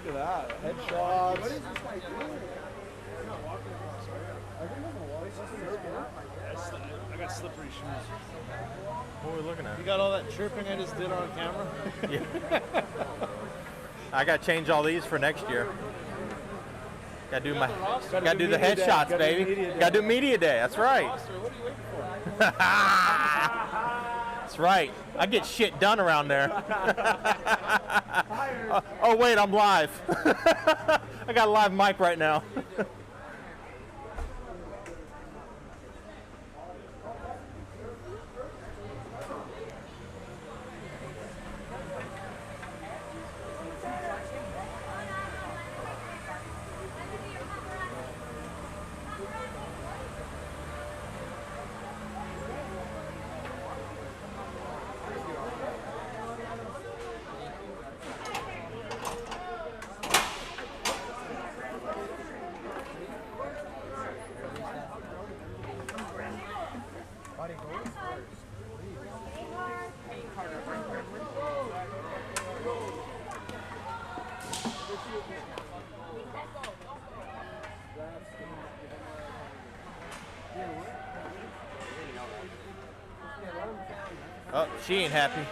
Look at that. Headshots. What is this guy doing? I got slippery shoes. What are we looking at? You got all that chirping I just did on camera? Yeah. I got to change all these for next year. Got to do the headshots, baby. Got to do media day. That's right. What are you waiting for? That's right. I get shit done around there. Oh wait, I'm live. I got a live mic right now. Oh, she ain't happy.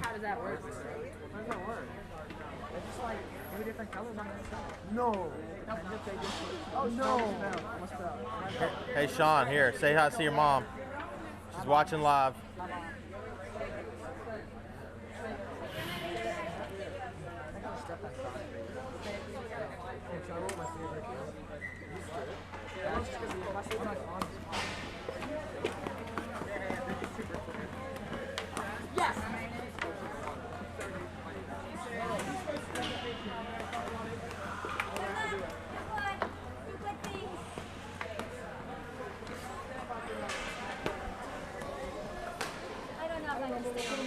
How does that work? How does that work? It's just like 3 different colors on the side. No. Oh no! Hey Sean, here, say hi to your mom. She's watching live. Yes! I don't know if I understand.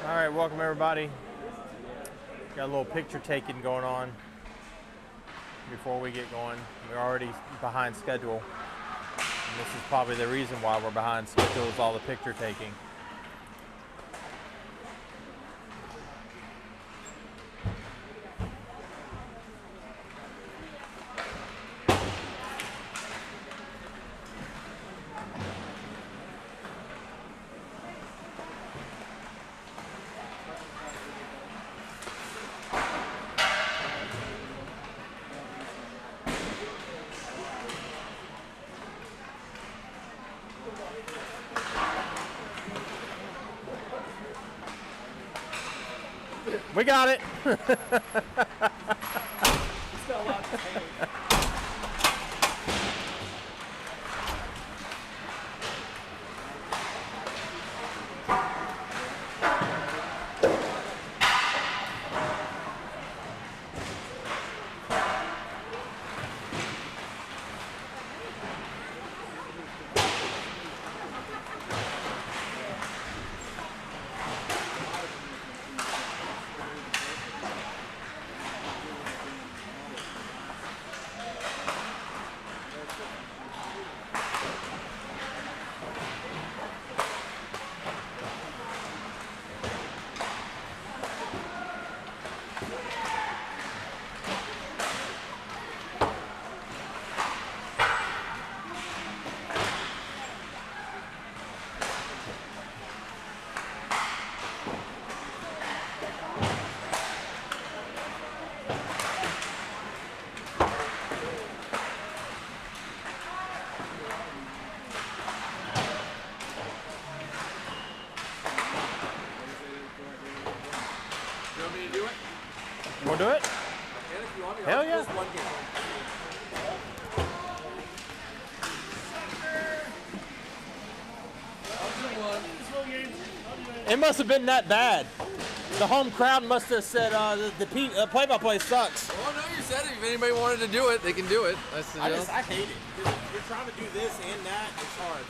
All right, welcome everybody. Got a little picture taking going on before we get going. We're already behind schedule. And this is probably the reason why we're behind schedule is all the picture taking. We got it. Still a lot to take. We'll do it? Hell yeah. It must have been that bad. The home crowd must have said the play-by-play sucks. Oh no, you said it. If anybody wanted to do it, they can do it. I hate it. Because if you're trying to do this and that, it's hard.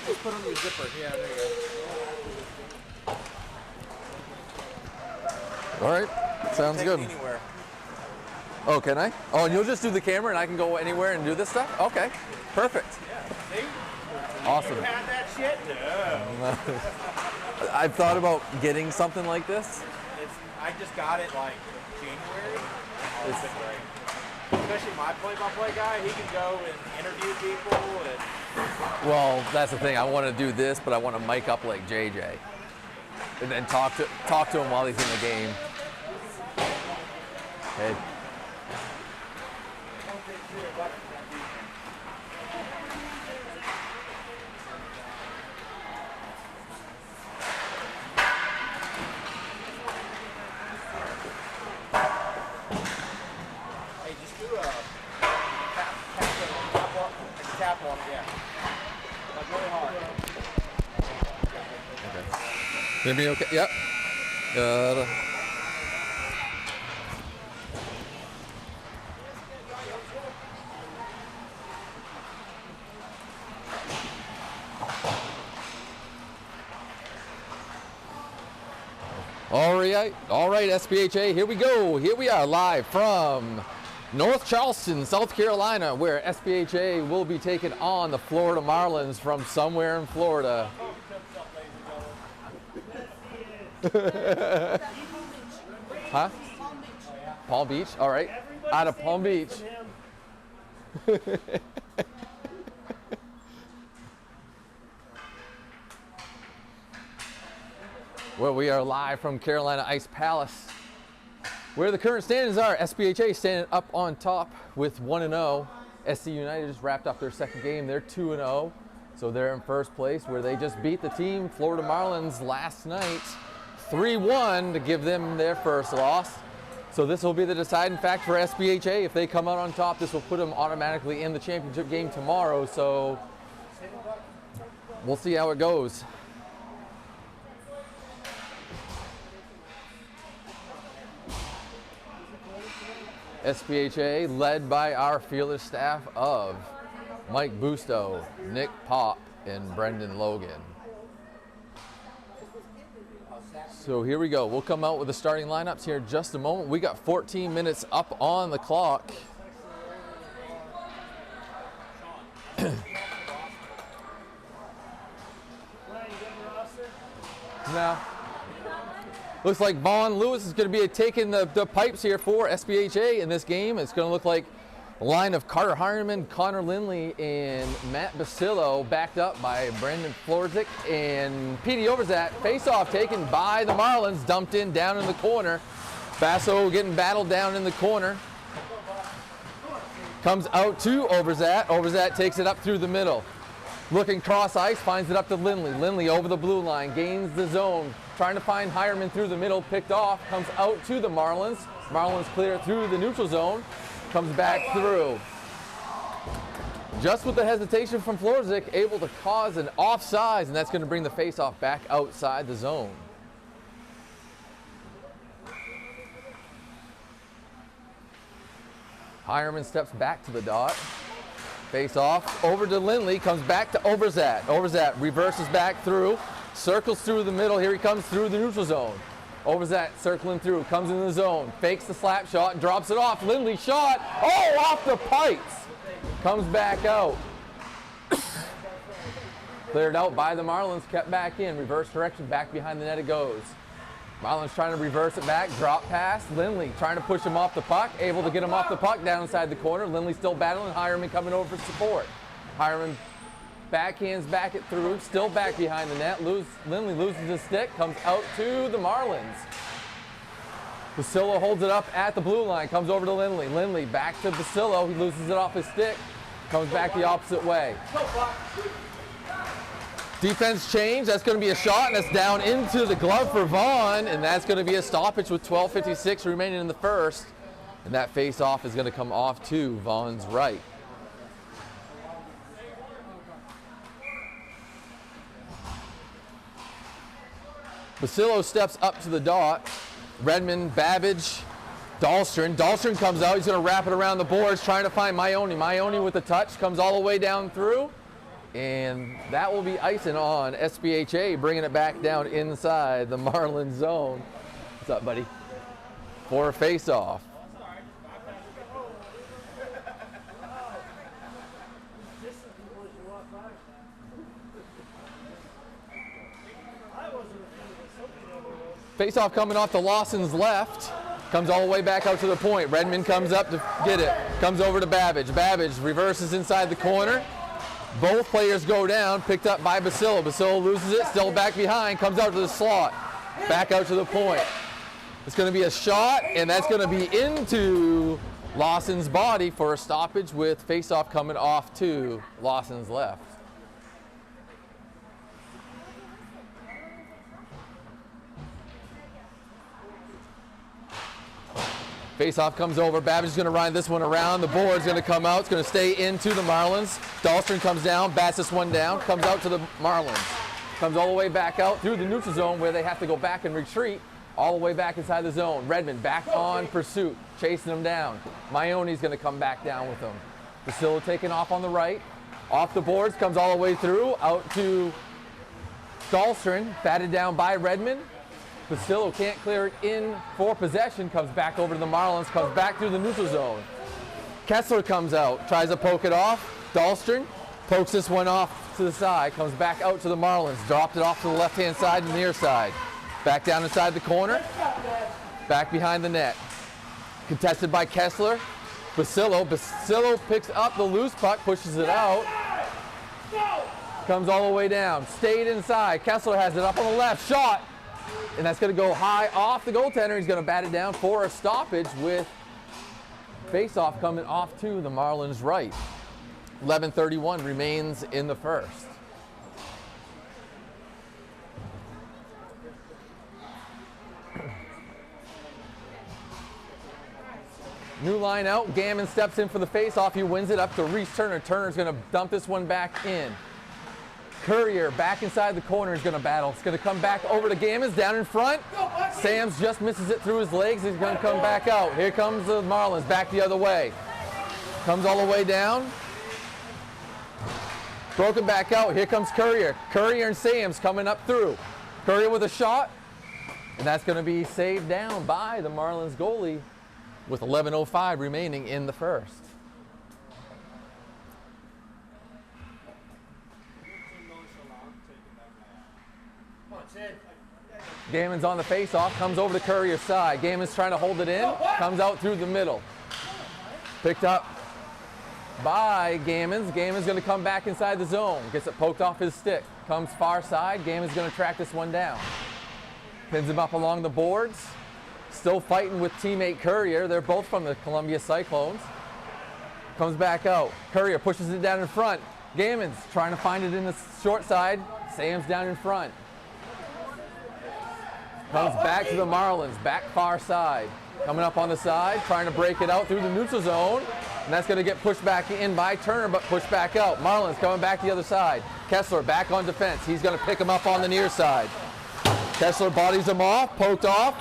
Just put on your zipper. Yeah, there you go. All right, sounds good. Anywhere. Oh, can I? Oh, and you'll just do the camera and I can go anywhere and do this stuff? Okay, perfect. Yeah, see? Awesome. You had that shit? No. I've thought about getting something like this. I just got it like January. It's been great. Especially my play-by-play guy, he can go and interview people. And Well, that's the thing. I want to do this, but I want to mic up like JJ, and then talk to him while he's in the game. Hey. hey, just do a tap on it, yeah. Like really hard. Hear me okay? Yep. All right, SPHA, here we go. Here we are live from North Charleston, South Carolina, where SPHA will be taking on the Florida Marlins from somewhere in Florida. Huh? Palm Beach, all right. Out of Palm Beach. Well, we are live from Carolina Ice Palace, where the current standings are. SPHA standing up on top with 1-0. SC United just wrapped up their second game. They're 2-0, so they're in first place, where they just beat the team Florida Marlins last night 3-1 to give them their first loss. So this will be the deciding fact for SPHA. If they come out on top, this will put them automatically in the championship game tomorrow. So we'll see how it goes. SPHA led by our fearless staff of Mike Busto, Nick Pop, and Brendan Logan. So here we go. We'll come out with the starting lineups here in just a moment. We got 14 minutes up on the clock. No. Looks like Vaughn Lewis is going to be taking the pipes here for SPHA in this game. It's going to look like a line of Carter Harneman, Connor Lindley, and Matt Basillo, backed up by Brandon Florzik and Petey Overzat. Face-off taken by the Marlins, dumped in down in the corner. Basso getting battled down in the corner. Comes out to Overzat. Overzat takes it up through the middle. Looking cross ice, finds it up to Lindley. Lindley over the blue line, gains the zone. Trying to find Hireman through the middle, picked off, comes out to the Marlins. Marlins clear through the neutral zone, comes back through. Just with the hesitation from Florzik, able to cause an offsides, and that's going to bring the faceoff back outside the zone. Hireman steps back to the dot. Face off, over to Lindley, comes back to Overzat. Overzat reverses back through, circles through the middle. Here he comes through the neutral zone. Overzat circling through, comes in the zone, fakes the slap shot and drops it off. Lindley shot, oh, off the pipes. Comes back out. Cleared out by the Marlins, kept back in, reverse direction, back behind the net it goes. Marlins trying to reverse it back, drop pass. Lindley trying to push him off the puck, able to get him off the puck down inside the corner. Lindley still battling, Hireman coming over for support. Hireman backhands back it through, still back behind the net. Lindley loses his stick, comes out to the Marlins. Basillo holds it up at the blue line, comes over to Lindley. Lindley back to Basillo, he loses it off his stick, comes back the opposite way. Defense change, that's going to be a shot, and that's down into the glove for Vaughn, and that's going to be a stoppage with 12:56 remaining in the first. And that face-off is going to come off to Vaughn's right. Basillo steps up to the dot. Redmond, Babbage, Dahlstrom. Dahlstrom comes out, he's going to wrap it around the boards, trying to find Maione. Maione with the touch, comes all the way down through. And that will be icing on SPHA, bringing it back down inside the Marlins zone. What's up, buddy? For a face-off. Face-off coming off to Lawson's left. Comes all the way back out to the point. Redmond comes up to get it. Comes over to Babbage. Babbage reverses inside the corner. Both players go down, picked up by Basillo. Basillo loses it, still back behind, comes out to the slot. Back out to the point. It's going to be a shot, and that's going to be into Lawson's body for a stoppage with face-off coming off to Lawson's left. Face-off comes over. Babbage is going to ride this one around. The board's going to come out. It's going to stay into the Marlins. Dahlstrom comes down, bats this one down, comes out to the Marlins. Comes all the way back out through the neutral zone where they have to go back and retreat all the way back inside the zone. Redmond back on pursuit, chasing him down. Maione's going to come back down with him. Basillo taking off on the right. Off the boards, comes all the way through, out to Dahlstrom, batted down by Redmond. Basillo can't clear it in for possession, comes back over to the Marlins, comes back through the neutral zone. Kessler comes out, tries to poke it off. Dahlstrom pokes this one off to the side, comes back out to the Marlins, dropped it off to the left-hand side and the near side. Back down inside the corner, back behind the net. Contested by Kessler. Basillo picks up the loose puck, pushes it out. Comes all the way down, stayed inside. Kessler has it up on the left, shot. And that's going to go high off the goaltender. He's going to bat it down for a stoppage with face-off coming off to the Marlins' right. 11:31 remains in the first. New line out. Gammon steps in for the face-off. He wins it up to Reese Turner. Turner's going to dump this one back in. Courier back inside the corner is going to battle. It's going to come back over to Gammons down in front. Sams just misses it through his legs. He's going to come back out. Here comes the Marlins back the other way. Comes all the way down. Broken back out. Here comes Courier. Courier and Sams coming up through. Courier with a shot. And that's going to be saved down by the Marlins goalie with 11:05 remaining in the first. Gammon's on the face-off, comes over to Courier's side. Gammon's trying to hold it in, comes out through the middle. Picked up by Gammons. Gammon's going to come back inside the zone. Gets it poked off his stick. Comes far side. Gammon's going to track this one down. Pins him up along the boards. Still fighting with teammate Courier. They're both from the Columbia Cyclones. Comes back out. Courier pushes it down in front. Gammons trying to find it in the short side. Sam's down in front. Comes back to the Marlins, back far side. Coming up on the side, trying to break it out through the neutral zone. And that's going to get pushed back in by Turner, but pushed back out. Marlins coming back the other side. Kessler back on defense. He's going to pick him up on the near side. Kessler bodies him off, poked off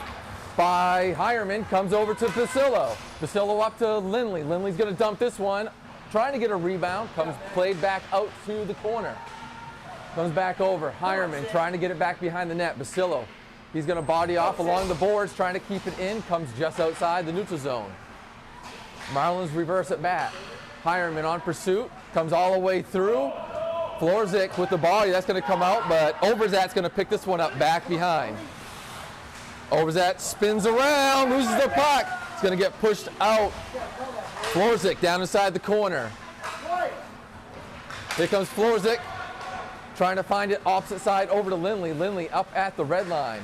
by Hireman. Comes over to Basillo. Basillo up to Lindley. Lindley's going to dump this one. Trying to get a rebound. Comes played back out to the corner. Comes back over. Hireman trying to get it back behind the net. Basillo. He's going to body off along the boards, trying to keep it in. Comes just outside the neutral zone. Marlins reverse at bat. Hireman on pursuit. Comes all the way through. Florzik with the body. That's going to come out, but Overzat's going to pick this one up back behind. Overzat spins around, loses the puck. It's going to get pushed out. Florzik down inside the corner. Here comes Florzik. Trying to find it opposite side over to Lindley. Lindley up at the red line.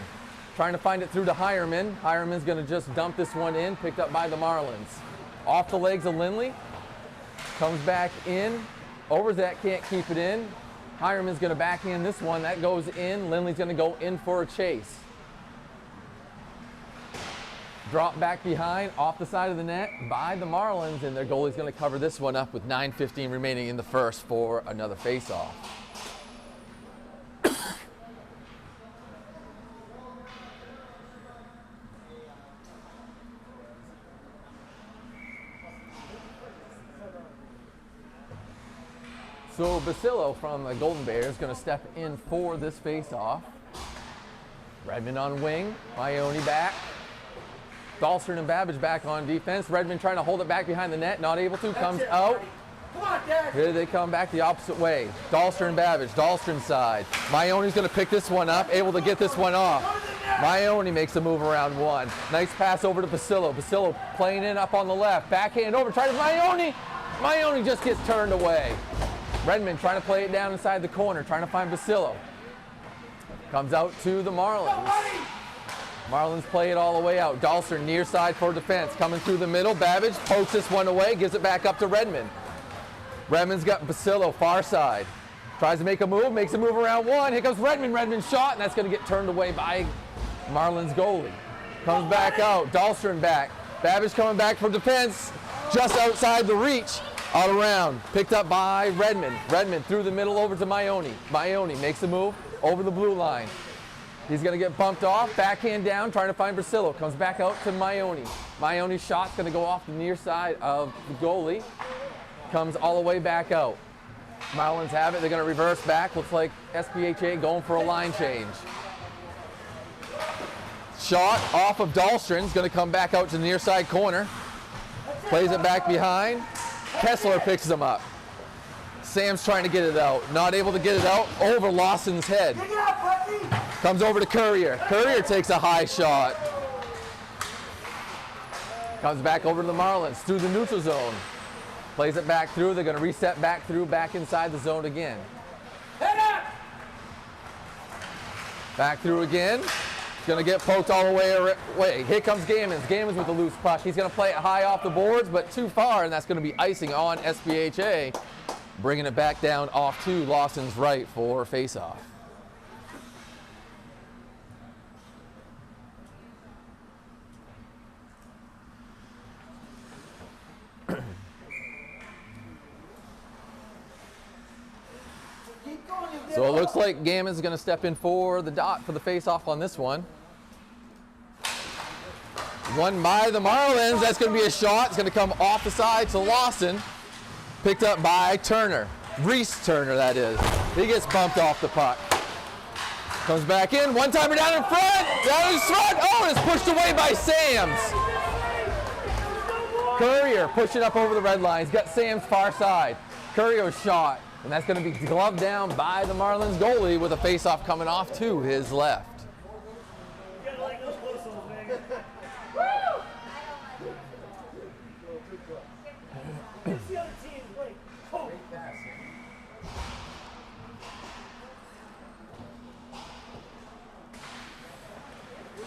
Trying to find it through to Hireman. Hireman's going to just dump this one in, picked up by the Marlins. Off the legs of Lindley. Comes back in. Overzat can't keep it in. Hireman's going to backhand this one. That goes in. Lindley's going to go in for a chase. Drop back behind, off the side of the net by the Marlins, and their goalie's going to cover this one up with 9:15 remaining in the first for another face-off. So Basillo from the Golden Bears is going to step in for this face-off. Redmond on wing, Maione back. Dahlstrom and Babbage back on defense. Redmond trying to hold it back behind the net, not able to, comes out. Here they come back the opposite way. Dahlstrom and Babbage, Dahlstrom's side. Maione's going to pick this one up, able to get this one off. Maione makes a move around one. Nice pass over to Basillo. Basillo playing in up on the left. Backhand over, try to Maione. Maione just gets turned away. Redmond trying to play it down inside the corner, trying to find Basillo. Comes out to the Marlins. Marlins play it all the way out. Dahlstrom near side for defense. Coming through the middle. Babbage pokes this one away, gives it back up to Redmond. Redmond's got Basillo far side. Tries to make a move, makes a move around one. Here comes Redmond. Redmond shot, and that's going to get turned away by Marlins goalie. Comes back out. Dahlstrom back. Babbage coming back for defense. Just outside the reach. Out around. Picked up by Redmond. Redmond through the middle over to Maione. Maione makes a move over the blue line. He's going to get bumped off. Backhand down, trying to find Basillo. Comes back out to Maione. Maione's shot's going to go off the near side of the goalie. Comes all the way back out. Marlins have it. They're going to reverse back. Looks like SPHA going for a line change. Shot off of Dahlstrom's going to come back out to the near side corner. Plays it back behind. Kessler picks him up. Sam's trying to get it out. Not able to get it out. Over Lawson's head. Comes over to Courier. Courier takes a high shot. Comes back over to the Marlins through the neutral zone. Plays it back through. They're going to reset back through, back inside the zone again. Back through again. Going to get poked all the way away. Here comes Gammons. Gammons with the loose puck. He's going to play it high off the boards, but too far, and that's going to be icing on SPHA. Bringing it back down off to Lawson's right for face-off. So it looks like Gammons is going to step in for the dot for the face-off on this one. Won by the Marlins. That's going to be a shot. It's going to come off the side to Lawson. Picked up by Turner. Reese Turner, that is. He gets bumped off the puck. Comes back in. One-timer down in front. Down in front. Oh, and it's pushed away by Sams. Courier pushing up over the red line. He's got Sam's far side. Courier's shot. And that's going to be gloved down by the Marlins goalie with a face-off coming off to his left.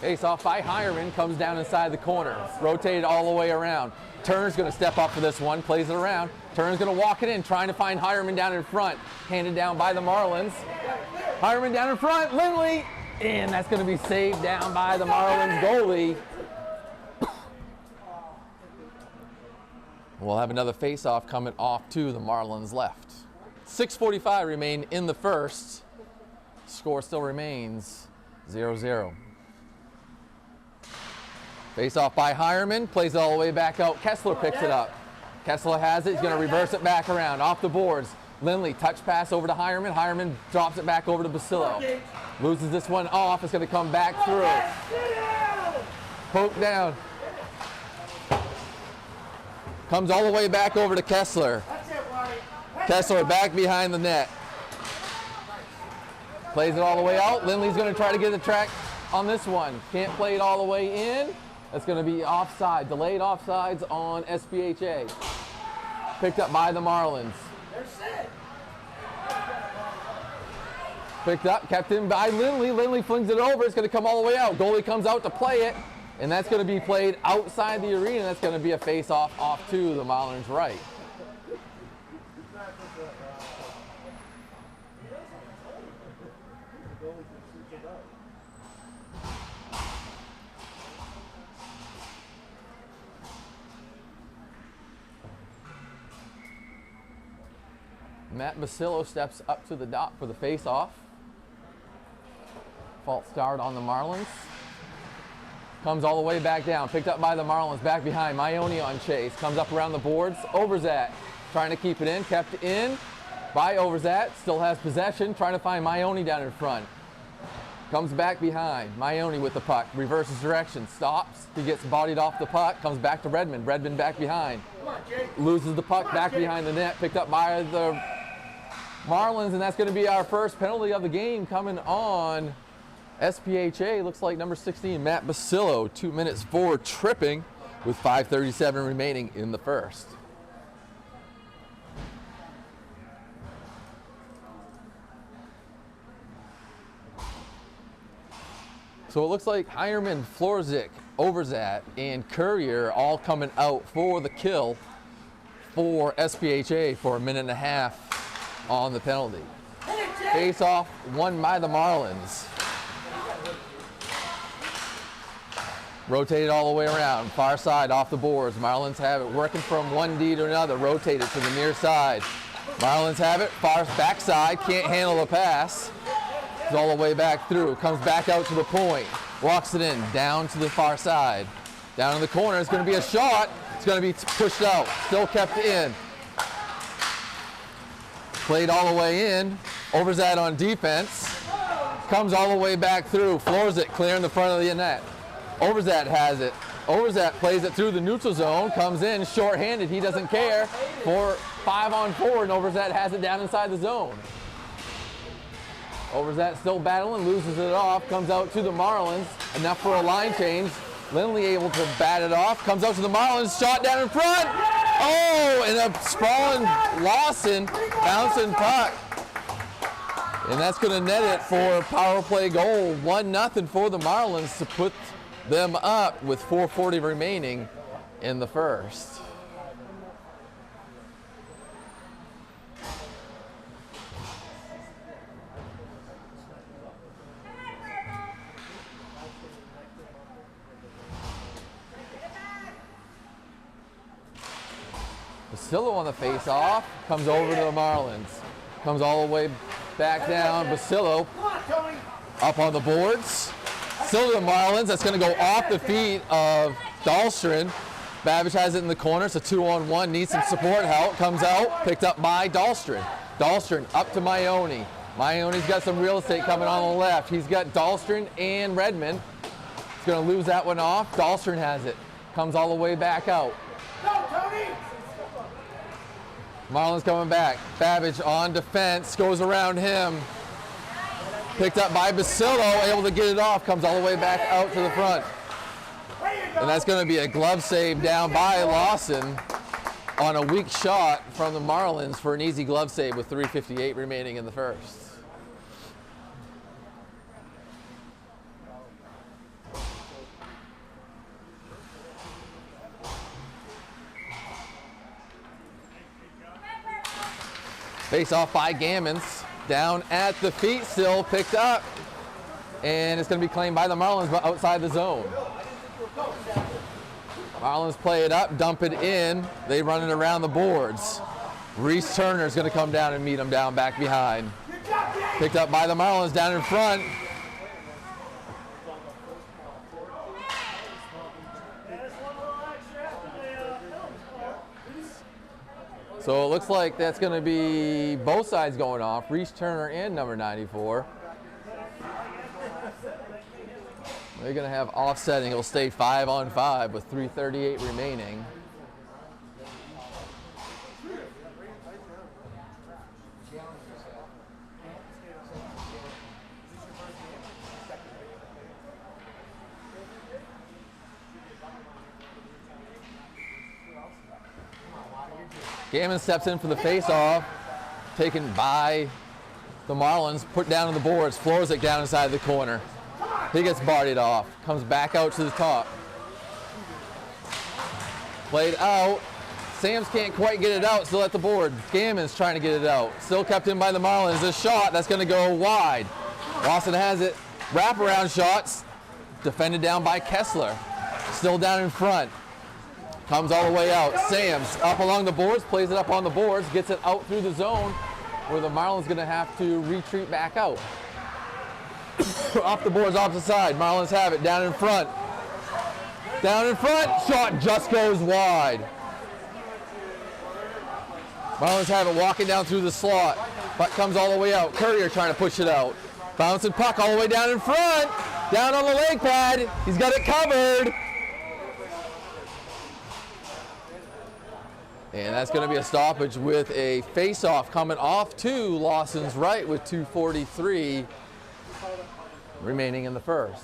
Face-off by Hireman, comes down inside the corner. Rotated all the way around. Turner's going to step up for this one, plays it around. Turner's going to walk it in, trying to find Hireman down in front. Handed down by the Marlins. Hireman down in front, Lindley, and that's going to be saved down by the Marlins goalie. We'll have another face-off coming off to the Marlins left. 6:45 remain in the first. Score still remains 0-0. Face-off by Hireman, plays it all the way back out. Kessler picks it up. Kessler has it, he's going to reverse it back around, off the boards. Lindley, touch pass over to Hireman. Hireman drops it back over to Basillo. Loses this one off, it's going to come back through. Poke down. Comes all the way back over to Kessler. Kessler back behind the net. Plays it all the way out. Lindley's going to try to get the track on this one. Can't play it all the way in. That's going to be offside. Delayed offsides on SPHA. Picked up by the Marlins. Picked up, kept in by Lindley. Lindley flings it over. It's going to come all the way out. Goalie comes out to play it. And that's going to be played outside the arena. That's going to be a face-off off to the Marlins right. Matt Basillo steps up to the dot for the face-off. False start on the Marlins. Comes all the way back down, picked up by the Marlins, back behind. Maione on chase, comes up around the boards. Overzat trying to keep it in, kept in by Overzat. Still has possession, trying to find Maione down in front. Comes back behind. Maione with the puck, reverses direction, stops. He gets bodied off the puck, comes back to Redmond. Redmond back behind. Loses the puck back behind the net, picked up by the Marlins, and that's going to be our first penalty of the game coming on SPHA. Looks like number 16, Matt Basillo, 2 minutes for tripping with 5:37 remaining in the first. So it looks like Hireman, Florzik, Overzat, and Courier all coming out for the kill for SPHA for a minute and a half on the penalty. Face off won by the Marlins. Rotated all the way around, far side off the boards. Marlins have it, working from one D to another, rotated to the near side. Marlins have it, far backside, can't handle the pass. It's all the way back through, comes back out to the point, walks it in, down to the far side. Down in the corner, it's going to be a shot. It's going to be pushed out, still kept in. Played all the way in. Overzat on defense. Comes all the way back through. Floors it, clearing the front of the net. Overzat has it. Overzat plays it through the neutral zone, comes in short-handed. He doesn't care. 5-on-4, and Overzat has it down inside the zone. Overzat still battling, loses it off, comes out to the Marlins. Enough for a line change. Lindley able to bat it off, comes out to the Marlins, shot down in front. Oh, and a sprawling Lawson bouncing puck. And that's going to net it for a power play goal. 1-0 for the Marlins to put them up with 4:40 remaining in the first. Basillo on the face-off, comes over to the Marlins. Comes all the way back down. Basillo up on the boards. Still to the Marlins. That's going to go off the feet of Dahlstrom. Babbage has it in the corner. It's a 2-on-1. Needs some support help. Comes out. Picked up by Dahlstrom. Dahlstrom up to Maione. Maione's got some real estate coming on the left. He's got Dahlstrom and Redmond. He's going to lose that one off. Dahlstrom has it. Comes all the way back out. Marlins coming back. Babbage on defense. Goes around him. Picked up by Basillo, able to get it off, comes all the way back out to the front. And that's going to be a glove save down by Lawson on a weak shot from the Marlins for an easy glove save with 3:58 remaining in the first. Face off by Gammons. Down at the feet, still picked up. And it's going to be claimed by the Marlins, but outside the zone. Marlins play it up, dump it in. They run it around the boards. Reese Turner is going to come down and meet him down back behind. Picked up by the Marlins down in front. So it looks like that's going to be both sides going off, Reese Turner and number 94. They're going to have offsetting. It'll stay 5-on-5 with 3:38 remaining. Gammon steps in for the face-off, taken by the Marlins, put down on the boards, floors it down inside the corner. He gets bodied off, comes back out to the top. Played out. Sams can't quite get it out, still at the board. Gammon's trying to get it out. Still kept in by the Marlins. A shot that's going to go wide. Lawson has it. Wraparound shots. Defended down by Kessler. Still down in front. Comes all the way out. Sams up along the boards, plays it up on the boards, gets it out through the zone where the Marlins going to have to retreat back out. Off the boards, opposite side. Marlins have it down in front. Down in front. Shot just goes wide. Marlins have it walking down through the slot. Puck comes all the way out. Courier trying to push it out. Bouncing puck all the way down in front. Down on the leg pad. He's got it covered. And that's going to be a stoppage with a face-off coming off to Lawson's right with 2:43 remaining in the first.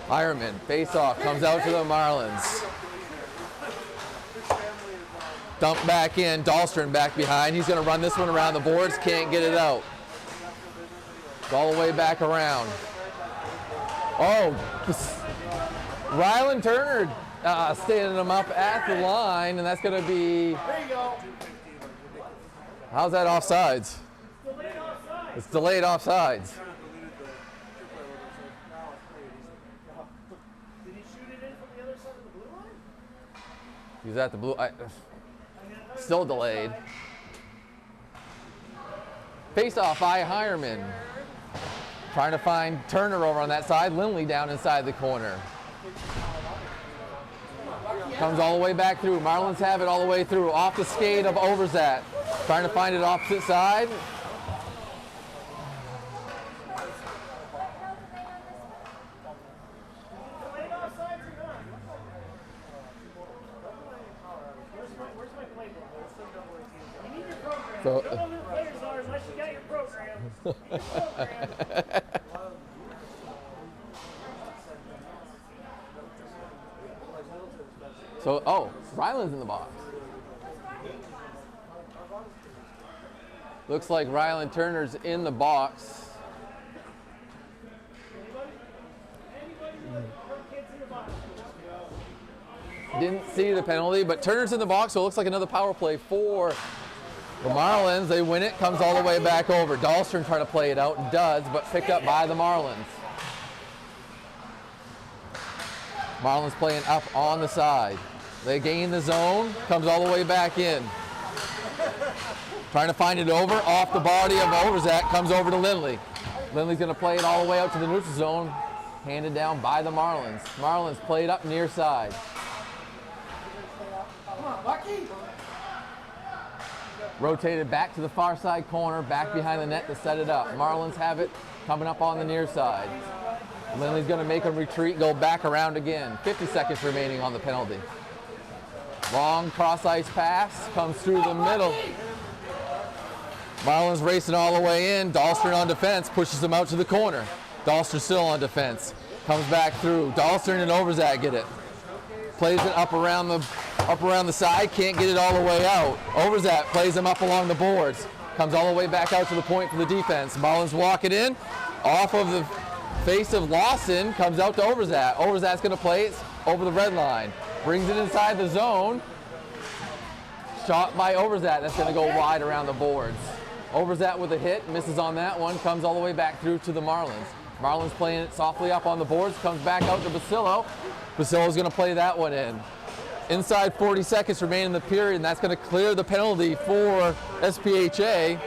Hireman, face-off, comes out to the Marlins. Dump back in, Dahlstrom back behind. He's going to run this one around the boards, can't get it out. All the way back around. Oh, Rylan Turner standing him up at the line, and that's going to be. There you go. How's that offsides? It's delayed offsides. Did he shoot it in from the other side of the blue line? He's at the blue. Still delayed. Face off by Hireman. Trying to find Turner over on that side. Lindley down inside the corner. Comes all the way back through. Marlins have it all the way through. Off the skate of Overzat. Trying to find it opposite side. So, Don't know who the players are unless you got your program. So, oh, Ryland's in the box. Looks like Ryland Turner's in the box. Didn't see the penalty, but Turner's in the box, so it looks like another power play for the Marlins. They win it, comes all the way back over. Dahlstrom trying to play it out and does, but picked up by the Marlins. Marlins playing up on the side. They gain the zone, comes all the way back in. Trying to find it over, off the body of Overzat, comes over to Lindley. Lindley's going to play it all the way out to the neutral zone, handed down by the Marlins. Marlins played up near side. Rotated back to the far side corner, back behind the net to set it up. Marlins have it coming up on the near side. Lindley's going to make him retreat, go back around again. 50 seconds remaining on the penalty. Long cross-ice pass, comes through the middle. Marlins racing all the way in. Dahlstrom on defense, pushes him out to the corner. Dahlstrom still on defense. Comes back through. Dahlstrom and Overzat get it. Plays it up around the side, can't get it all the way out. Overzat plays him up along the boards. Comes all the way back out to the point for the defense. Marlins walk it in. off of the face of Lawson, comes out to Overzat. Overzat's going to play it over the red line. Brings it inside the zone. Shot by Overzat. That's going to go wide around the boards. Overzat with a hit, misses on that one, comes all the way back through to the Marlins. Marlins playing it softly up on the boards, comes back out to Basillo. Basillo's going to play that one in. Inside 40 seconds remain in the period, and that's going to clear the penalty for SPHA.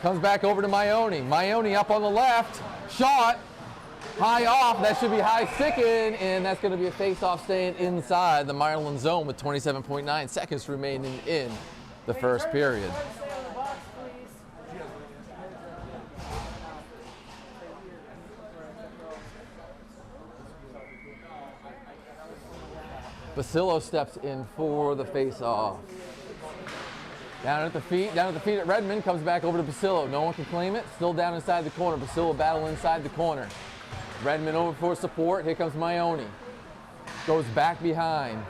Comes back over to Maione. Maione up on the left, shot, high off, that should be high sticking, and that's going to be a face-off staying inside the Marlins zone with 27.9 seconds remaining in the first period. Basillo steps in for the face-off. Down at the feet at Redmond, comes back over to Basillo. No one can claim it, still down inside the corner. Basillo battle inside the corner. Redmond over for support, here comes Maione. Goes back behind.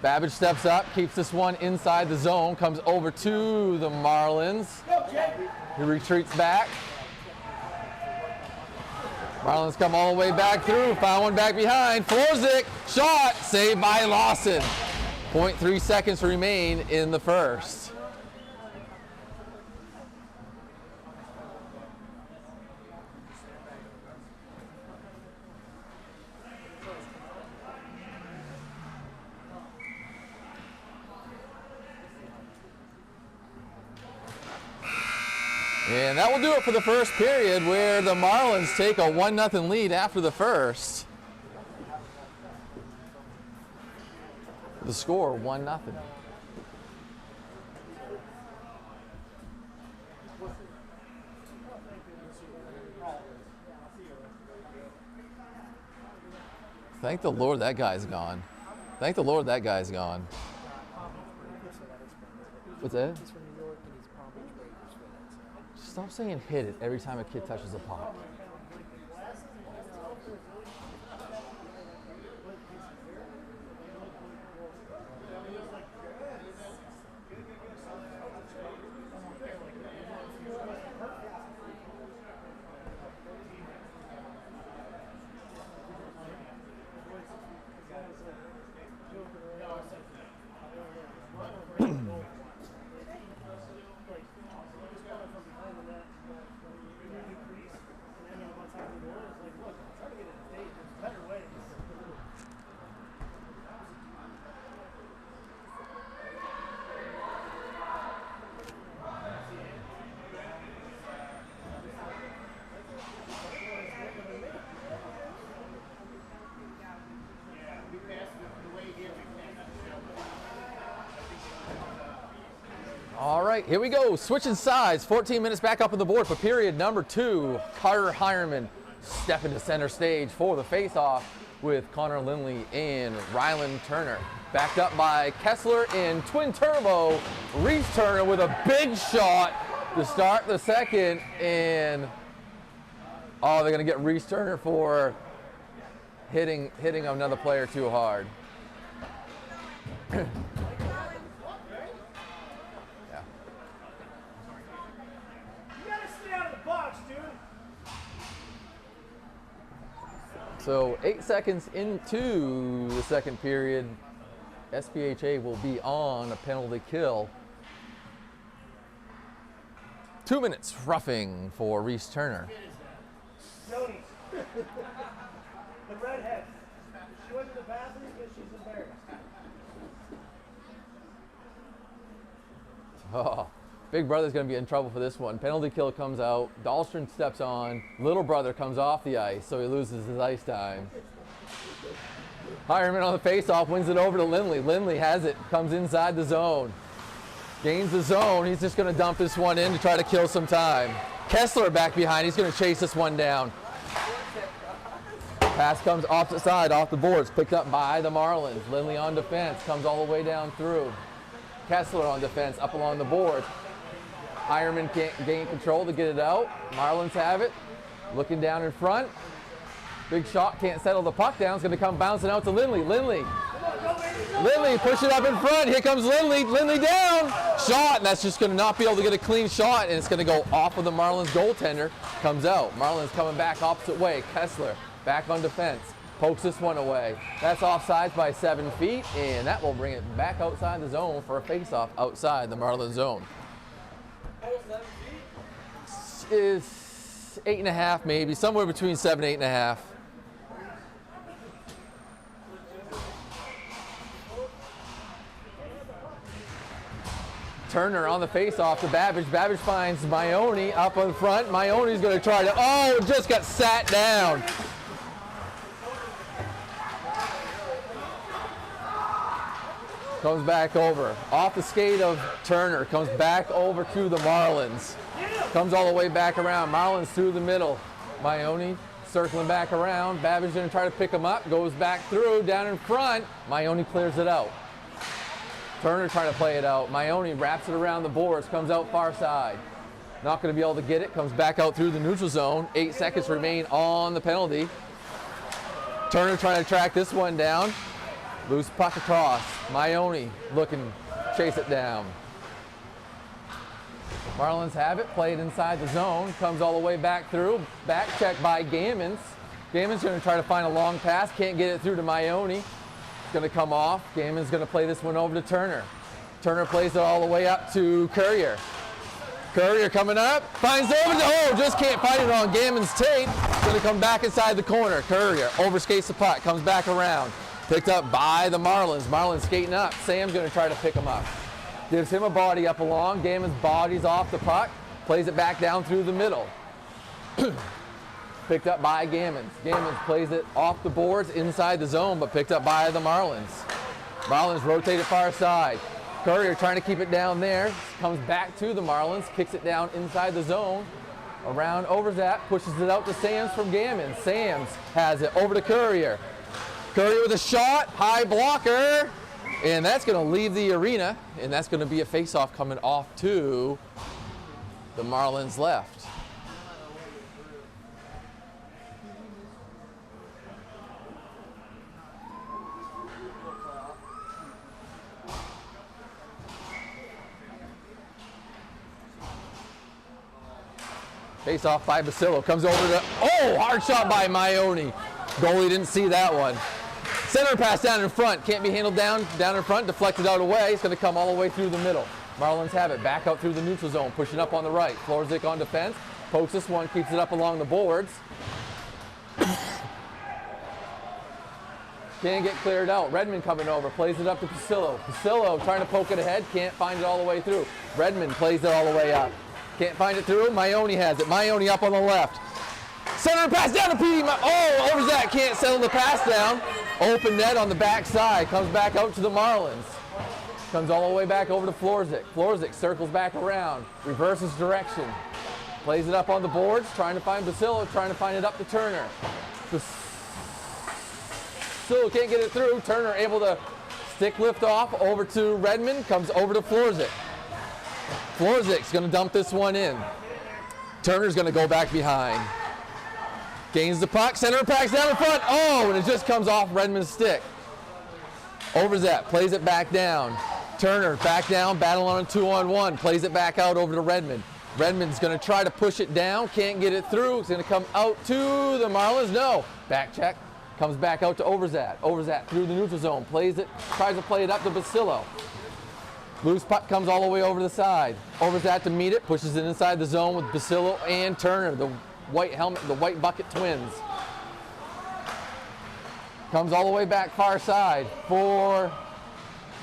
Babbage steps up, keeps this one inside the zone, comes over to the Marlins. He retreats back. Marlins come all the way back through, found one back behind. Florzik, shot, saved by Lawson. 0.3 seconds remain in the first. And that will do it for the first period, where the Marlins take a 1-0 lead after the first. The score, 1-0. Thank the Lord that guy's gone. Thank the Lord that guy's gone. What's that? Stop saying hit it every time a kid touches a puck. All right, here we go. Switching sides. 14 minutes back up on the board for period number 2. Carter Hireman stepping to center stage for the face-off with Connor Lindley and Rylan Turner. Backed up by Kessler in twin turbo. Reese Turner with a big shot to start the second. And they're going to get Reese Turner for hitting another player too hard. So 8 seconds into the second period, SPHA will be on a penalty kill. 2 minutes roughing for Reese Turner. Joni, the redhead. She went to the bathroom because she's embarrassed. Oh, big brother's going to be in trouble for this one. Penalty kill comes out. Dahlstrom steps on. Little brother comes off the ice, so he loses his ice time. Hireman on the faceoff wins it over to Lindley. Lindley has it, comes inside the zone. Gains the zone. He's just going to dump this one in to try to kill some time. Kessler back behind. He's going to chase this one down. Pass comes off the side, off the boards, picked up by the Marlins. Lindley on defense, comes all the way down through. Kessler on defense, up along the board. Hireman can't gain control to get it out. Marlins have it. Looking down in front. Big shot, can't settle the puck down. It's going to come bouncing out to Lindley. Lindley Lindley push it up in front. Here comes Lindley. Lindley down. Shot, and that's just going to not be able to get a clean shot, and it's going to go off of the Marlins goaltender. Comes out. Marlins coming back opposite way. Kessler back on defense. Pokes this one away. That's offsides by 7 feet, and that will bring it back outside the zone for a face-off outside the Marlins zone. Is 8.5 maybe, somewhere between 7 and 8.5. Turner on the face-off to Babbage. Babbage finds Maione up in front. Maione's going to try to, oh, just got sat down. Comes back over. Off the skate of Turner. Comes back over to the Marlins. Comes all the way back around. Marlins through the middle. Maione circling back around. Babbage going to try to pick him up. Goes back through, down in front. Maione clears it out. Turner trying to play it out. Maione wraps it around the boards. Comes out far side. Not going to be able to get it. Comes back out through the neutral zone. 8 seconds remain on the penalty. Turner trying to track this one down. Loose puck across. Maione looking, chase it down. Marlins have it, played inside the zone, comes all the way back through. Back check by Gammons. Gammons going to try to find a long pass, can't get it through to Maione. It's going to come off. Gammons going to play this one over to Turner. Turner plays it all the way up to Courier. Courier coming up, finds over, oh, just can't find it on Gammons' tape. Going to come back inside the corner. Courier overskates the puck, comes back around. Picked up by the Marlins. Marlins skating up. Sam's going to try to pick him up. Gives him a body up along. Gammons bodies off the puck. Plays it back down through the middle. Picked up by Gammons. Gammons plays it off the boards inside the zone, but picked up by the Marlins. Marlins rotate it far side. Courier trying to keep it down there. Comes back to the Marlins. Kicks it down inside the zone. Around Overzat. Pushes it out to Sams from Gammons. Sams has it over to Courier. Courier with a shot, high blocker, and that's going to leave the arena, and that's going to be a face-off coming off to the Marlins left. Face-off by Basillo, comes over to, oh, hard shot by Maione. Goalie didn't see that one. Center pass down in front, can't be handled down in front, deflected out away. It's going to come all the way through the middle. Marlins have it, back out through the neutral zone, pushing up on the right. Florzik on defense, pokes this one, keeps it up along the boards. Can't get cleared out. Redmond coming over, plays it up to Pasillo. Pasillo trying to poke it ahead, can't find it all the way through. Redmond plays it all the way up. Can't find it through, Maione has it. Maione up on the left. Center pass down to P. Oh, Overzat can't settle the pass down. Open net on the back side. Comes back out to the Marlins. Comes all the way back over to Florzik. Florzik circles back around. Reverses direction. Plays it up on the boards. Trying to find Basillo. Trying to find it up to Turner. Basillo can't get it through. Turner able to stick lift off over to Redmond. Comes over to Florzik. Florzik's going to dump this one in. Turner's going to go back behind. Gains the puck, center packs down in front. Oh, and it just comes off Redmond's stick. Overzat plays it back down. Turner back down, battle on a 2-on-1. Plays it back out over to Redmond. Redmond's going to try to push it down, can't get it through. It's going to come out to the Marlins. No, back check. Comes back out to Overzat. Overzat through the neutral zone. Plays it, tries to play it up to Basillo. Loose puck comes all the way over the side. Overzat to meet it, pushes it inside the zone with Basillo and Turner. The white helmet, the white bucket twins. Comes all the way back far side for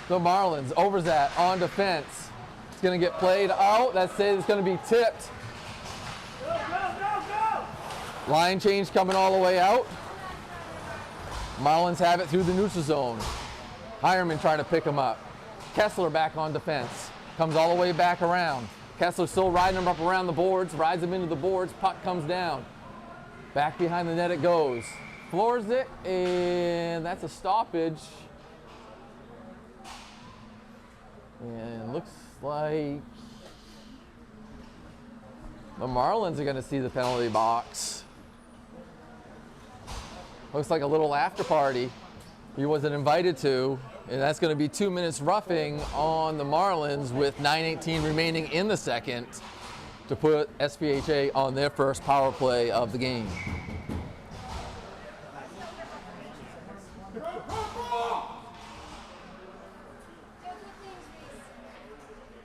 the Marlins. Overzat on defense. It's going to get played out. That's it. It's going to be tipped. Go, go, go, go! Line change coming all the way out. Marlins have it through the neutral zone. Hireman trying to pick him up. Kessler back on defense. Comes all the way back around. Kessler still riding him up around the boards, rides him into the boards, puck comes down. Back behind the net it goes. Floors it, and that's a stoppage. And looks like the Marlins are going to see the penalty box. Looks like a little after party he wasn't invited to, And that's going to be 2 minutes roughing on the Marlins with 9:18 remaining in the second to put SPHA on their first power play of the game.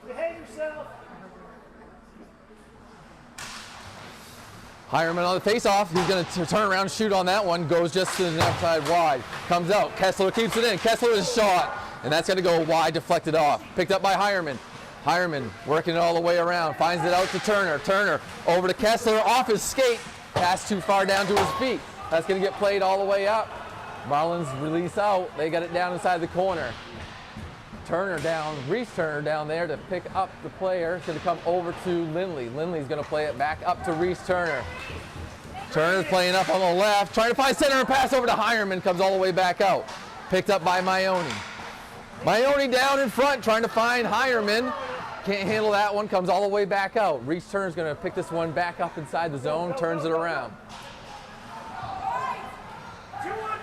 Behave yourself. Hireman on the face-off. He's going to turn around and shoot on that one. Goes just to the left side wide. Comes out. Kessler keeps it in. Kessler is shot. And that's going to go wide, deflected off. Picked up by Hireman. Hireman working it all the way around. Finds it out to Turner. Turner over to Kessler. Off his skate. Pass too far down to his feet. That's going to get played all the way up. Marlins release out. They got it down inside the corner. Turner down, Reese Turner down there to pick up the player. It's going to come over to Lindley. Lindley's going to play it back up to Reese Turner. Turner's playing up on the left, trying to find center and pass over to Hireman. Comes all the way back out. Picked up by Maione. Maione down in front, trying to find Hireman. Can't handle that one, comes all the way back out. Reese Turner's going to pick this one back up inside the zone, turns it around.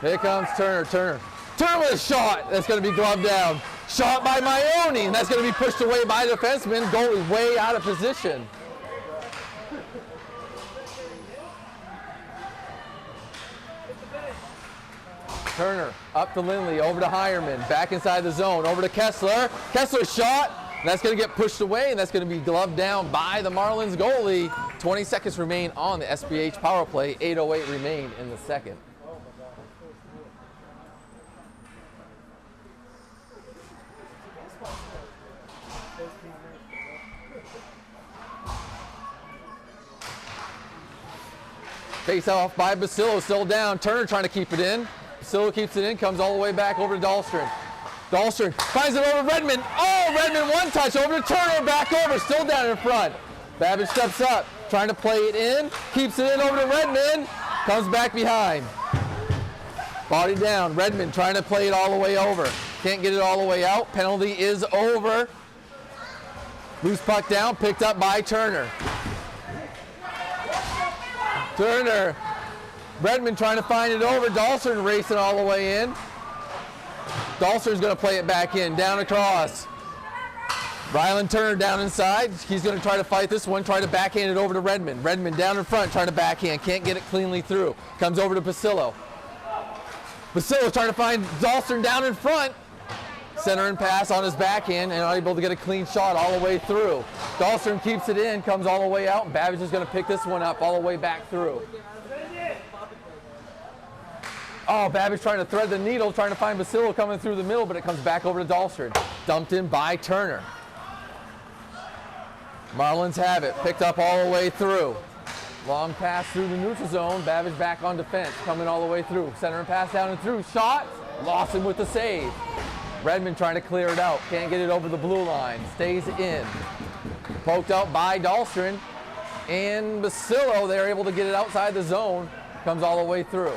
Here comes Turner. Turner with a shot. That's going to be gloved down. Shot by Maione, and that's going to be pushed away by the defenseman. Goalie way out of position. Turner up to Lindley, over to Hireman, back inside the zone, over to Kessler. Kessler shot, and that's going to get pushed away, and that's going to be gloved down by the Marlins goalie. 20 seconds remain on the SPH power play. 8:08 remain in the second. Face off by Basillo, still down. Turner trying to keep it in. Basillo keeps it in, comes all the way back over to Dahlstrom. Dahlstrom finds it over Redmond. Oh, Redmond one touch over to Turner, back over, still down in front. Babbage steps up, trying to play it in, keeps it in over to Redmond, comes back behind. Body down, Redmond trying to play it all the way over. Can't get it all the way out, penalty is over. Loose puck down, picked up by Turner. Turner, Redmond trying to find it over. Dahlstrom racing all the way in. Dahlstrom's going to play it back in, down across. Ryland Turner down inside. He's going to try to fight this one, try to backhand it over to Redmond. Redmond down in front, trying to backhand. Can't get it cleanly through. Comes over to Basillo. Basillo trying to find Dahlstrom down in front. Center and pass on his backhand and unable to get a clean shot all the way through. Dahlstrom keeps it in, comes all the way out, and Babbage is going to pick this one up all the way back through. Oh, Babbage trying to thread the needle, trying to find Basillo coming through the middle, but it comes back over to Dahlstrom. Dumped in by Turner. Marlins have it, picked up all the way through. Long pass through the neutral zone, Babbage back on defense, coming all the way through. Center and pass down and through, shot, Lawson with the save. Redmond trying to clear it out. Can't get it over the blue line. Stays in. Poked out by Dahlstrom. And Basillo, they're able to get it outside the zone. Comes all the way through.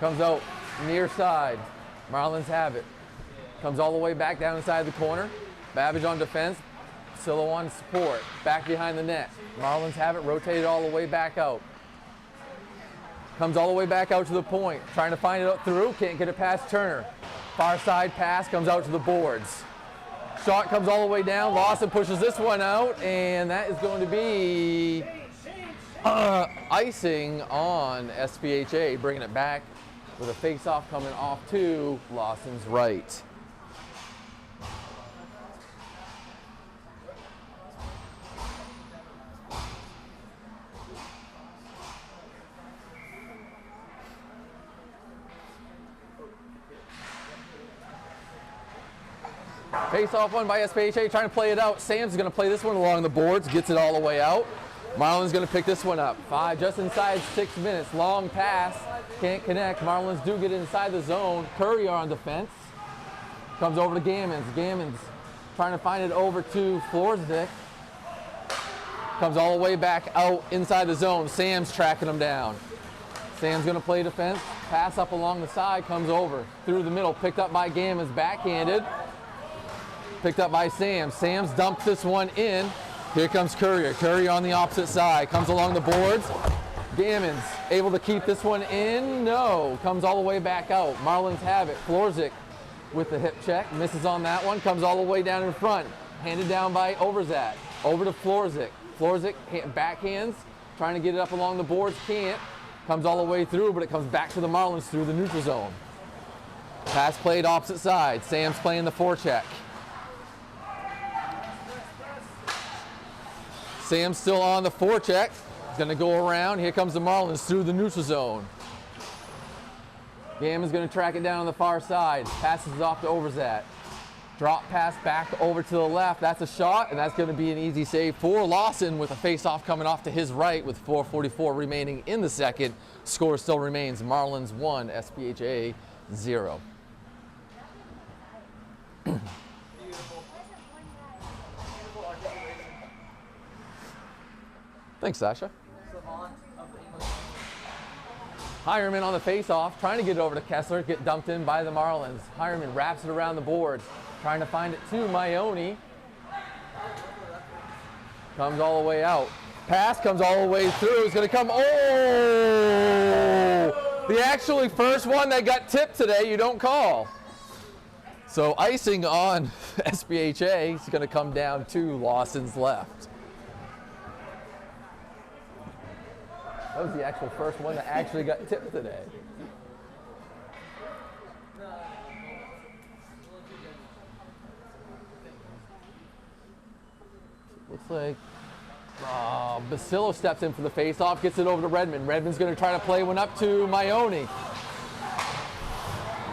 Comes out near side. Marlins have it. Comes all the way back down inside the corner. Babbage on defense. Basillo on support. Back behind the net. Marlins have it. Rotated all the way back out. Comes all the way back out to the point. Trying to find it up through. Can't get it past Turner. Far side pass comes out to the boards. Shot comes all the way down. Lawson pushes this one out. And that is going to be icing on SPHA. Bringing it back with a face-off coming off to Lawson's right. Face-off one by SPHA, trying to play it out. Sam's going to play this one along the boards, gets it all the way out. Marlins going to pick this one up. 5, just inside 6 minutes. Long pass, can't connect. Marlins do get inside the zone. Courier on defense. Comes over to Gammons. Gammons trying to find it over to Florsvik. Comes all the way back out inside the zone. Sam's tracking him down. Sam's going to play defense. Pass up along the side, comes over. Through the middle, picked up by Gammons, backhanded. Picked up by Sam. Sam's dumped this one in. Here comes Courier. Courier on the opposite side. Comes along the boards. Gammons able to keep this one in. No, comes all the way back out. Marlins have it. Florzik with the hip check, misses on that one, comes all the way down in front. Handed down by Overzat. Over to Florzik. Florzik backhands, trying to get it up along the boards, can't. Comes all the way through, but it comes back to the Marlins through the neutral zone. Pass played opposite side. Sam's playing the forecheck. Sam's still on the forecheck. He's going to go around. Here comes the Marlins through the neutral zone. Gammon's going to track it down on the far side. Passes it off to Overzat. Drop pass back over to the left. That's a shot, and that's going to be an easy save for Lawson with a face-off coming off to his right with 4:44 remaining in the second. Score still remains Marlins 1, SPHA 0. Thanks, Sasha. Hireman on the face-off, trying to get it over to Kessler, get dumped in by the Marlins. Hireman wraps it around the boards, trying to find it to Maione. Comes all the way out. Pass comes all the way through. It's going to come. Oh! The actually first one that got tipped today, you don't call. So icing on SPHA is going to come down to Lawson's left. That was the actual first one that actually got tipped today. Looks like Basillo steps in for the face-off, gets it over to Redmond. Redmond's going to try to play one up to Maione.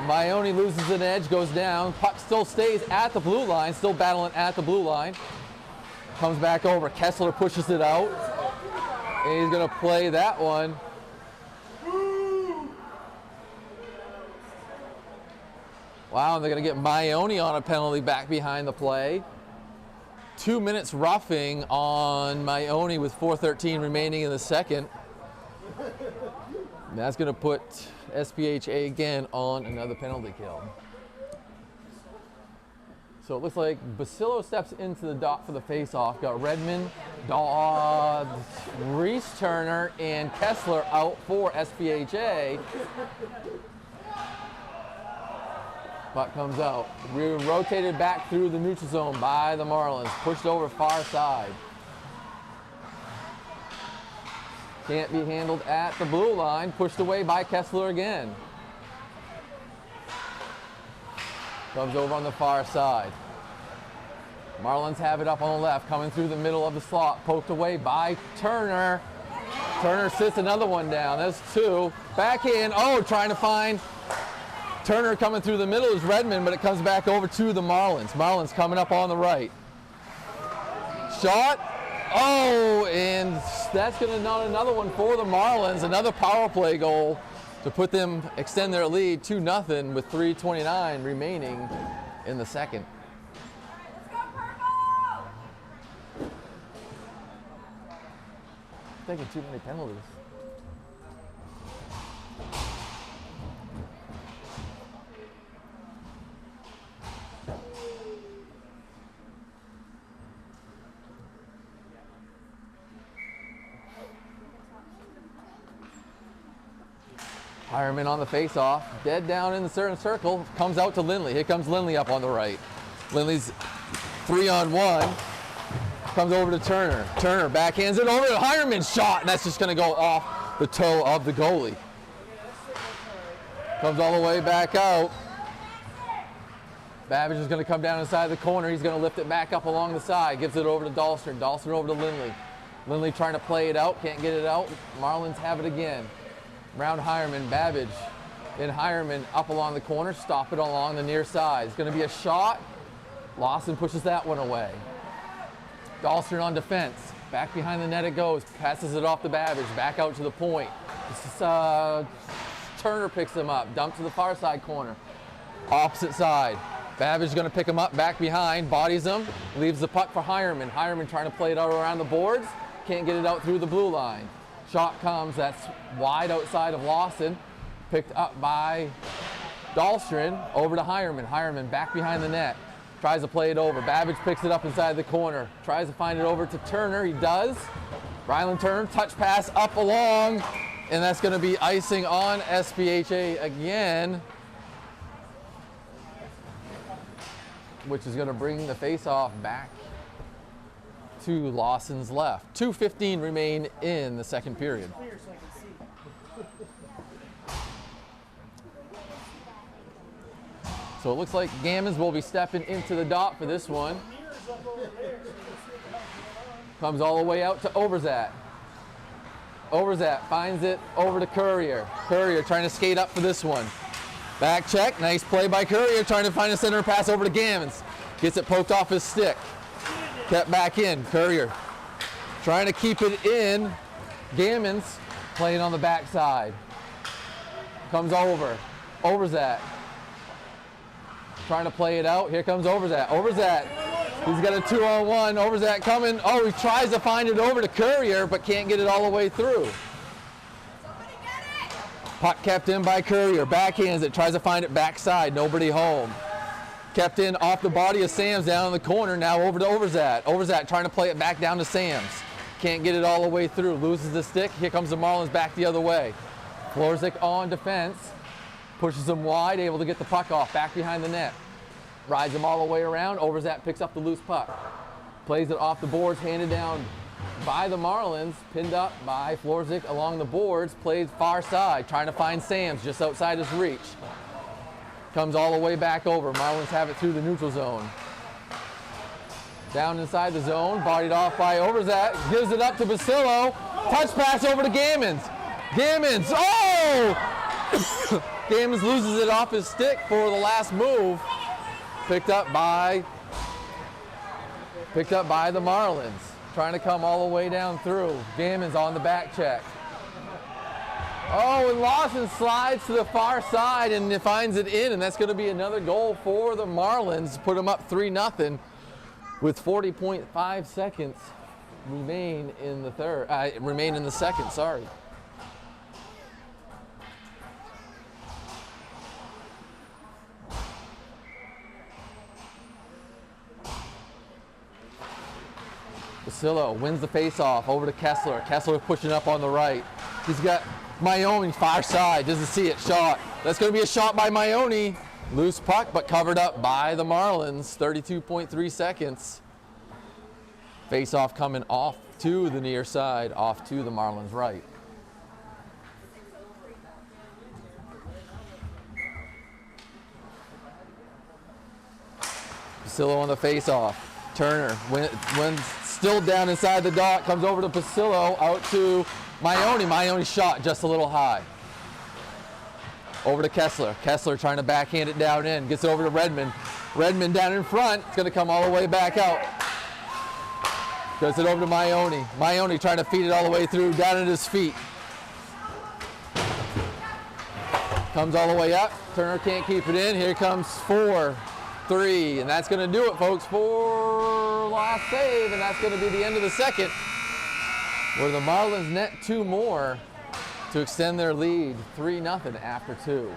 Maione loses an edge, goes down. Puck still stays at the blue line, still battling at the blue line. Comes back over. Kessler pushes it out. And he's going to play that one. Wow, and they're going to get Maione on a penalty back behind the play. 2 minutes roughing on Maione with 4:13 remaining in the second. And that's going to put SPHA again on another penalty kill. So it looks like Basillo steps into the dot for the face-off. Got Redmond, Dodds, Reese Turner, and Kessler out for SPHA. Puck comes out. Rotated back through the neutral zone by the Marlins. Pushed over far side. Can't be handled at the blue line. Pushed away by Kessler again. Comes over on the far side. Marlins have it up on the left, coming through the middle of the slot. Poked away by Turner. Turner sits another one down. That's two. Backhand. Oh, trying to find Turner coming through the middle is Redmond, but it comes back over to the Marlins. Marlins coming up on the right. Shot. Oh, and that's going to not another one for the Marlins. Another power play goal to put them extend their lead 2-0 with 3:29 remaining in the second. Taking too many penalties. Hireman on the face-off, dead down in the certain circle, comes out to Lindley. Here comes Lindley up on the right. Lindley's 3-on-1, comes over to Turner. Turner backhands it over to Hireman, shot, and that's just going to go off the toe of the goalie. Comes all the way back out. Babbage is going to come down inside the corner. He's going to lift it back up along the side, gives it over to Dahlstrom. Dahlstrom over to Lindley. Lindley trying to play it out, can't get it out. Marlins have it again. Round Hireman, Babbage, and Hireman up along the corner, stop it along the near side. It's going to be a shot. Lawson pushes that one away. Dahlstrom on defense. Back behind the net it goes. Passes it off to Babbage. Back out to the point. This is, Turner picks him up. Dump to the far side corner. Opposite side. Babbage is going to pick him up back behind. Bodies him. Leaves the puck for Hireman. Hireman trying to play it out around the boards. Can't get it out through the blue line. Shot comes, that's wide outside of Lawson, picked up by Dahlstrom, over to Hireman. Hireman back behind the net, tries to play it over. Babbage picks it up inside the corner, tries to find it over to Turner, he does. Ryland Turner, touch pass up along, and that's going to be icing on SPHA again, which is going to bring the face-off back to Lawson's left. 2:15 remain in the second period. So it looks like Gammons will be stepping into the dot for this one. Comes all the way out to Overzat. Overzat finds it over to Courier. Courier trying to skate up for this one. Back check, nice play by Courier, trying to find a center pass over to Gammons. Gets it poked off his stick. Kept back in, Courier. Trying to keep it in. Gammons playing on the backside. Comes over. Overzat. Trying to play it out. Here comes Overzat. Overzat. He's got a 2-on-1. Overzat coming. Oh, he tries to find it over to Courier, but can't get it all the way through. Puck kept in by Courier. Backhands it. Tries to find it backside. Nobody home. Kept in off the body of Sams down in the corner. Now over to Overzat. Overzat trying to play it back down to Sams. Can't get it all the way through. Loses the stick. Here comes the Marlins back the other way. Florzik on defense. Pushes him wide, able to get the puck off, back behind the net. Rides him all the way around. Overzat picks up the loose puck. Plays it off the boards, handed down by the Marlins. Pinned up by Florzik along the boards. Plays far side, trying to find Sams just outside his reach. Comes all the way back over. Marlins have it through the neutral zone. Down inside the zone, bodied off by Overzat. Gives it up to Basillo. Touch pass over to Gammons. Gammons, oh! Gammons loses it off his stick for the last move. Picked up by the Marlins. Trying to come all the way down through. Gammons on the back check. Oh, and Lawson slides to the far side and finds it in, and that's going to be another goal for the Marlins. Put them up 3-0 with 40.5 seconds remain in the second, sorry. Basillo wins the face-off over to Kessler. Kessler pushing up on the right. He's got Maione far side. Doesn't see it. Shot. That's going to be a shot by Maione. Loose puck, but covered up by the Marlins. 32.3 seconds. Face-off coming off to the near side, off to the Marlins' right. Basillo on the face-off. Turner, when still down inside the dot, comes over to Basillo, out to Maione. Maione shot just a little high. Over to Kessler. Kessler trying to backhand it down in. Gets it over to Redmond. Redmond down in front. It's going to come all the way back out. Goes it over to Maione. Maione trying to feed it all the way through, down at his feet. Comes all the way up. Turner can't keep it in. Here comes 4-3, and that's going to do it, folks, for last save, and that's going to be the end of the second, where the Marlins net 2 more to extend their lead 3-0 after 2.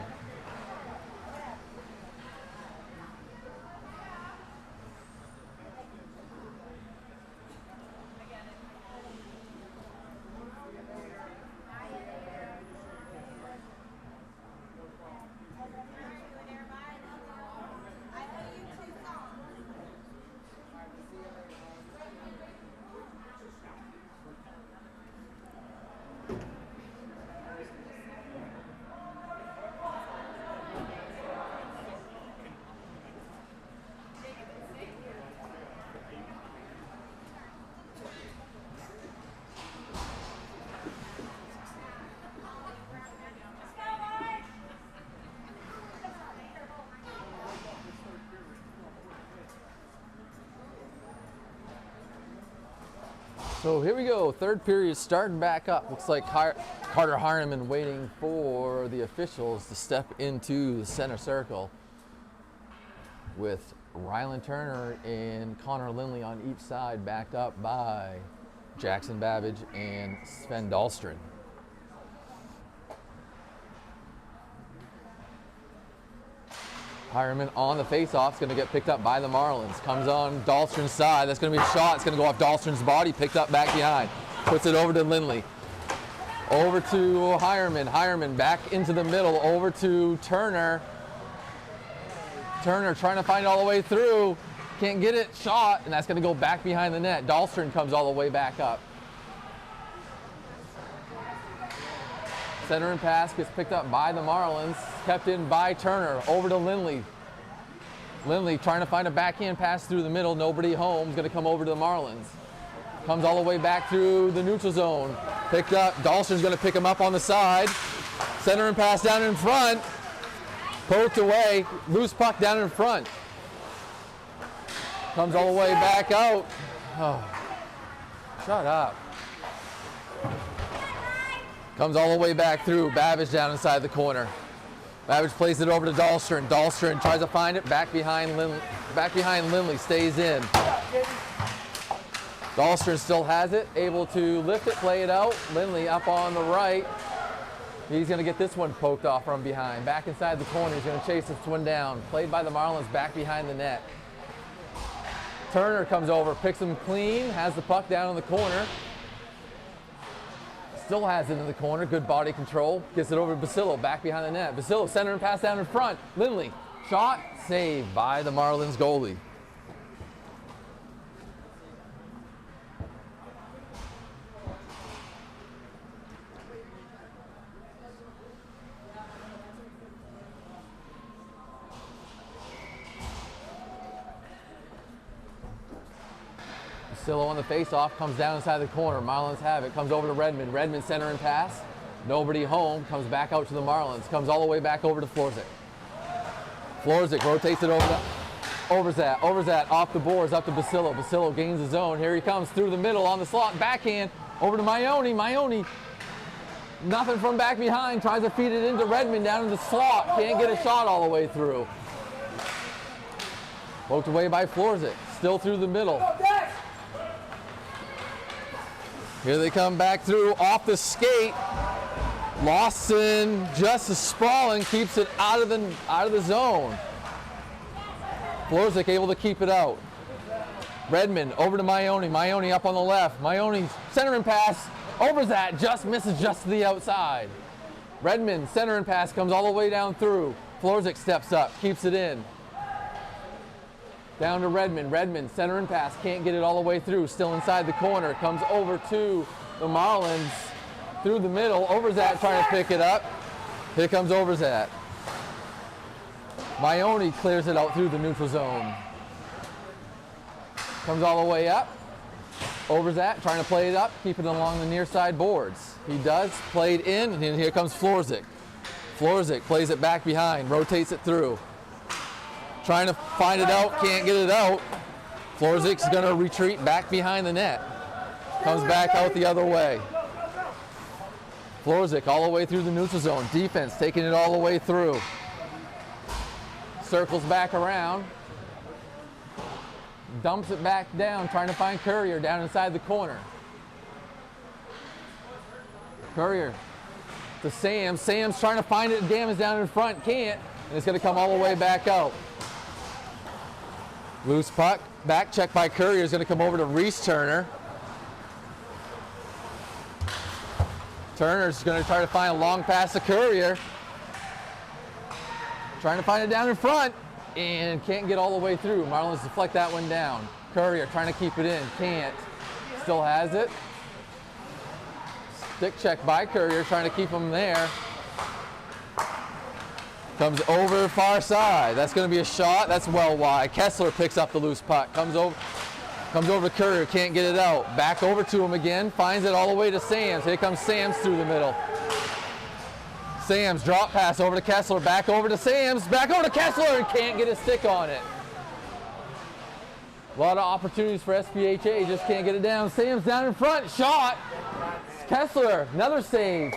So here we go, third period starting back up. Looks like Carter Harneman waiting for the officials to step into the center circle with Ryland Turner and Connor Lindley on each side, backed up by Jackson Babbage and Sven Dahlstrom. Hireman on the face-off is going to get picked up by the Marlins. Comes on Dahlstrom's side. That's going to be a shot. It's going to go off Dahlstrom's body, picked up back behind. puts it over to Lindley. Over to Hireman. Hireman back into the middle. Over to Turner. Turner trying to find it all the way through. Can't get it. Shot. And that's going to go back behind the net. Dahlstrom comes all the way back up. Center and pass gets picked up by the Marlins. Kept in by Turner. Over to Lindley. Lindley trying to find a backhand pass through the middle. Nobody home. Is going to come over to the Marlins. Comes all the way back through the neutral zone. Picked up. Dahlstrom's going to pick him up on the side. Center and pass down in front. Poked away. Loose puck down in front. Comes all the way back out. Oh, shut up. Comes all the way back through. Babbage down inside the corner. Babbage plays it over to Dahlstrom. Dahlstrom tries to find it. Back behind Lindley. Stays in. Dahlstrom still has it, able to lift it, play it out. Lindley up on the right. He's going to get this one poked off from behind. Back inside the corner, he's going to chase this one down. Played by the Marlins back behind the net. Turner comes over, picks him clean, has the puck down in the corner. Still has it in the corner, good body control. Gets it over to Basillo, back behind the net. Basillo, center and pass down in front. Lindley, shot, saved by the Marlins goalie. Basillo on the face-off, comes down inside the corner. Marlins have it, comes over to Redmond. Redmond center and pass. Nobody home, comes back out to the Marlins. Comes all the way back over to Florzik. Florzik rotates it over to Overzat. Overzat off the boards, up to Basillo. Basillo gains the zone. Here he comes through the middle on the slot. Backhand over to Maione. Maione, nothing from back behind. Tries to feed it into Redmond down in the slot. Can't get a shot all the way through. Poked away by Florzik. Still through the middle. Here they come back through off the skate. Lawson just sprawling, keeps it out of the zone. Florzik able to keep it out. Redmond over to Maione. Maione up on the left. Maione center and pass. Overzat just misses just to the outside. Redmond center and pass comes all the way down through. Florzik steps up, keeps it in. Down to Redmond. Redmond center and pass, can't get it all the way through. Still inside the corner. Comes over to the Marlins through the middle. Overzat trying to pick it up. Here comes Overzat. Maione clears it out through the neutral zone. Comes all the way up. Overzat trying to play it up, keep it along the near side boards. He does, played in, and here comes Florzik. Florzik plays it back behind, rotates it through. Trying to find it out, can't get it out. Florzik's going to retreat back behind the net. Comes back out the other way. Florzik all the way through the neutral zone. Defense taking it all the way through. Circles back around. Dumps it back down, trying to find Courier down inside the corner. Courier to Sam. Sam's trying to find it, damage down in front, can't, and it's going to come all the way back out. Loose puck, back check by Courier is going to come over to Reese Turner. Turner's going to try to find a long pass to Courier. Trying to find it down in front and can't get all the way through. Marlins deflect that one down. Courier trying to keep it in, can't. Still has it. Stick check by Courier, trying to keep him there. Comes over far side. That's going to be a shot. That's well wide. Kessler picks up the loose puck. Comes over to Courier. Can't get it out. Back over to him again. Finds it all the way to Sams. Here comes Sams through the middle. Sams drop pass over to Kessler. Back over to Sams. Back over to Kessler and can't get a stick on it. A lot of opportunities for SPHA. Just can't get it down. Sams down in front. Shot. Kessler. Another save.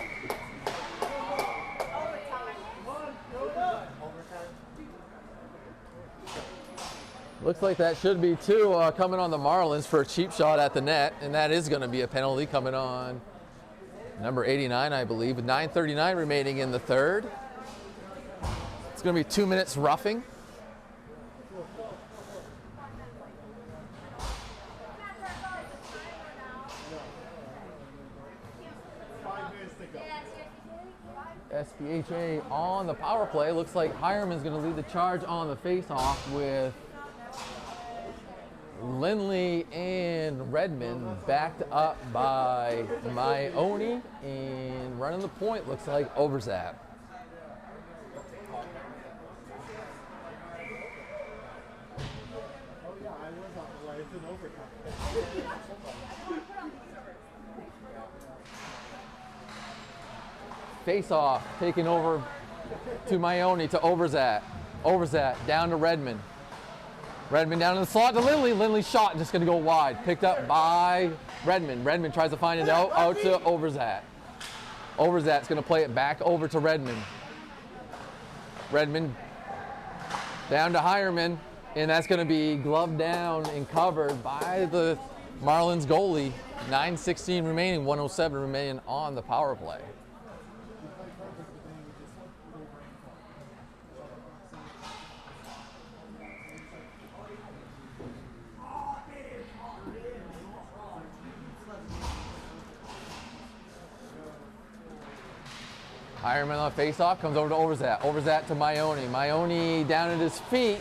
Looks like that should be two coming on the Marlins for a cheap shot at the net, and that is going to be a penalty coming on number 89, I believe, with 9:39 remaining in the third. It's going to be 2 minutes roughing. SPHA on the power play. Looks like Hireman's going to lead the charge on the face-off with Lindley and Redmond backed up by Maioni, and running the point looks like Overzap. Face-off taken over to Maioni to Overzat. Overzat down to Redmond. Redmond down in the slot to Lindley. Lindley's shot just going to go wide. Picked up by Redmond. Redmond tries to find it out to Overzat. Overzat's going to play it back over to Redmond. Redmond down to Hireman, and that's going to be gloved down and covered by the Marlins goalie. 9:16 remaining, 1:07 remaining on the power play. Hireman on the face-off, comes over to Overzat. Overzat to Maioni. Maioni down at his feet.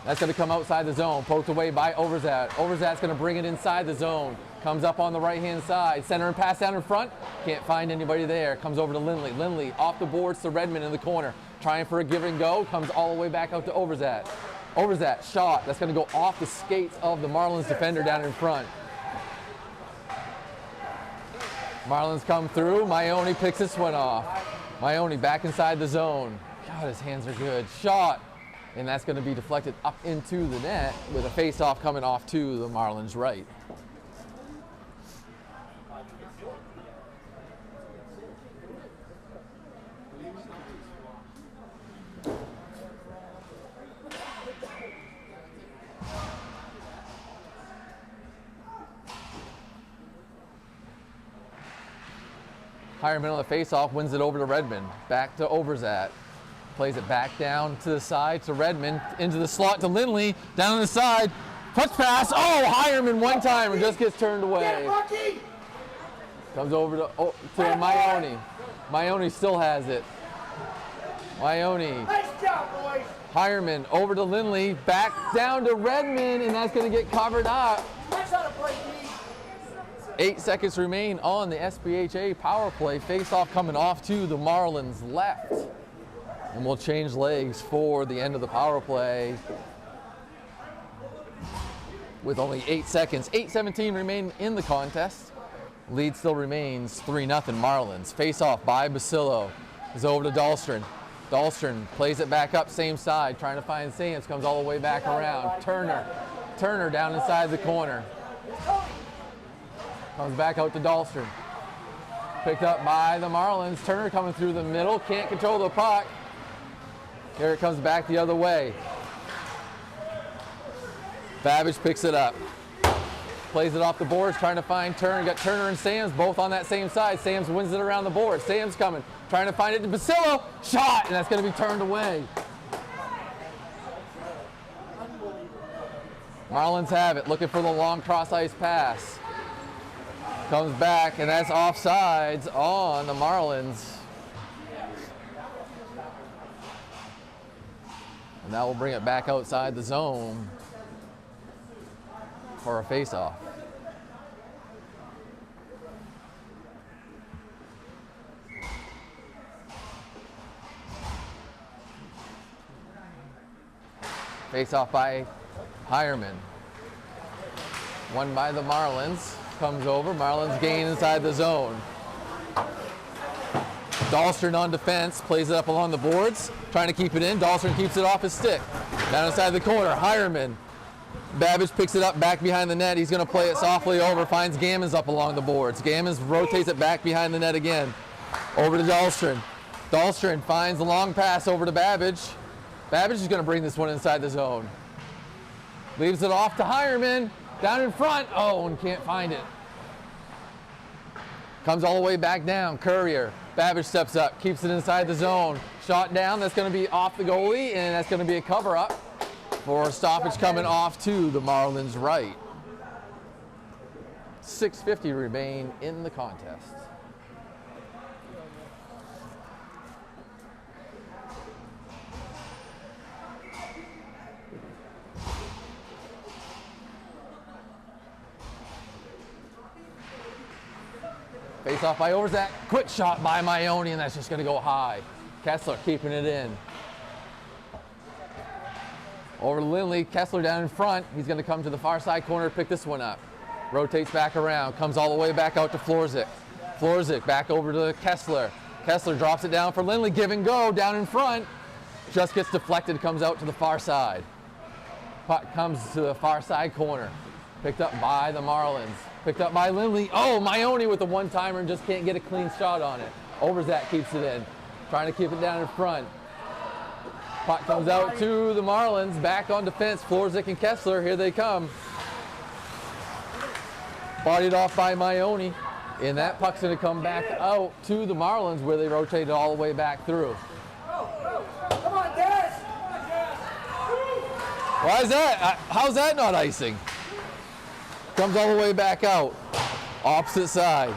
That's going to come outside the zone. Poked away by Overzat. Overzat's going to bring it inside the zone. Comes up on the right-hand side. Center and pass down in front. Can't find anybody there. Comes over to Lindley. Lindley off the boards to Redmond in the corner. Trying for a give and go. Comes all the way back out to Overzat. Overzat shot. That's going to go off the skates of the Marlins defender down in front. Marlins come through. Maioni picks this one off. Maioni back inside the zone. God, his hands are good. Shot. And that's going to be deflected up into the net with a face-off coming off to the Marlins' right. Hireman on the face-off wins it over to Redmond. Back to Overzat. Plays it back down to the side to Redmond. Into the slot to Lindley. Down on the side. Touch pass. Oh, Hireman one time and just gets turned away. Comes over to Maioni. Maioni still has it. Maioni. Nice job, boys. Hireman over to Lindley. Back down to Redmond, and that's going to get covered up. That's how to play D. 8 seconds remain on the SPHA power play. Face-off coming off to the Marlins left. And we'll change legs for the end of the power play with only 8 seconds. 8:17 remain in the contest. Lead still remains 3-0 Marlins. Face-off by Basillo is over to Dahlstrom. Dahlstrom plays it back up, same side, trying to find Sands, comes all the way back around. Turner down inside the corner. Comes back out to Dahlstrom. Picked up by the Marlins. Turner coming through the middle, can't control the puck. Here it comes back the other way. Babbage picks it up. Plays it off the boards, trying to find Turner. Got Turner and Sams both on that same side. Sams wins it around the board. Sams coming, trying to find it to Basillo. Shot, and that's going to be turned away. Marlins have it, looking for the long cross-ice pass. Comes back, and that's offsides on the Marlins. And that will bring it back outside the zone for a face-off. Face-off by Hireman. Won by the Marlins. Comes over. Marlins gain inside the zone. Dahlstrom on defense, plays it up along the boards, trying to keep it in. Dahlstrom keeps it off his stick. Down inside the corner, Hireman. Babbage picks it up back behind the net. He's going to play it softly over, finds Gammons up along the boards. Gammons rotates it back behind the net again. Over to Dahlstrom. Dahlstrom finds the long pass over to Babbage. Babbage is going to bring this one inside the zone. Leaves it off to Hireman. Down in front. Oh, and can't find it. Comes all the way back down. Courier. Babbage steps up, keeps it inside the zone. Shot down, that's going to be off the goalie, and that's going to be a cover-up for a stoppage coming off to the Marlins' right. 6:50 remain in the contest. Face off by Overzak. Quick shot by Maione, and that's just going to go high. Kessler keeping it in. Over to Lindley. Kessler down in front. He's going to come to the far side corner, pick this one up. Rotates back around. Comes all the way back out to Florzik. Florzik back over to Kessler. Kessler drops it down for Lindley. Give and go down in front. Just gets deflected. Comes out to the far side. Puck comes to the far side corner. Picked up by the Marlins. Picked up by Lindley. Oh, Maione with the one-timer and just can't get a clean shot on it. Overzak keeps it in. Trying to keep it down in front. Puck comes out to the Marlins. Back on defense. Florzik and Kessler. Here they come. Bodied off by Maione. And that puck's going to come back out to the Marlins where they rotated all the way back through. Come on, Des! Why is that? How's that not icing? Comes all the way back out. Opposite side.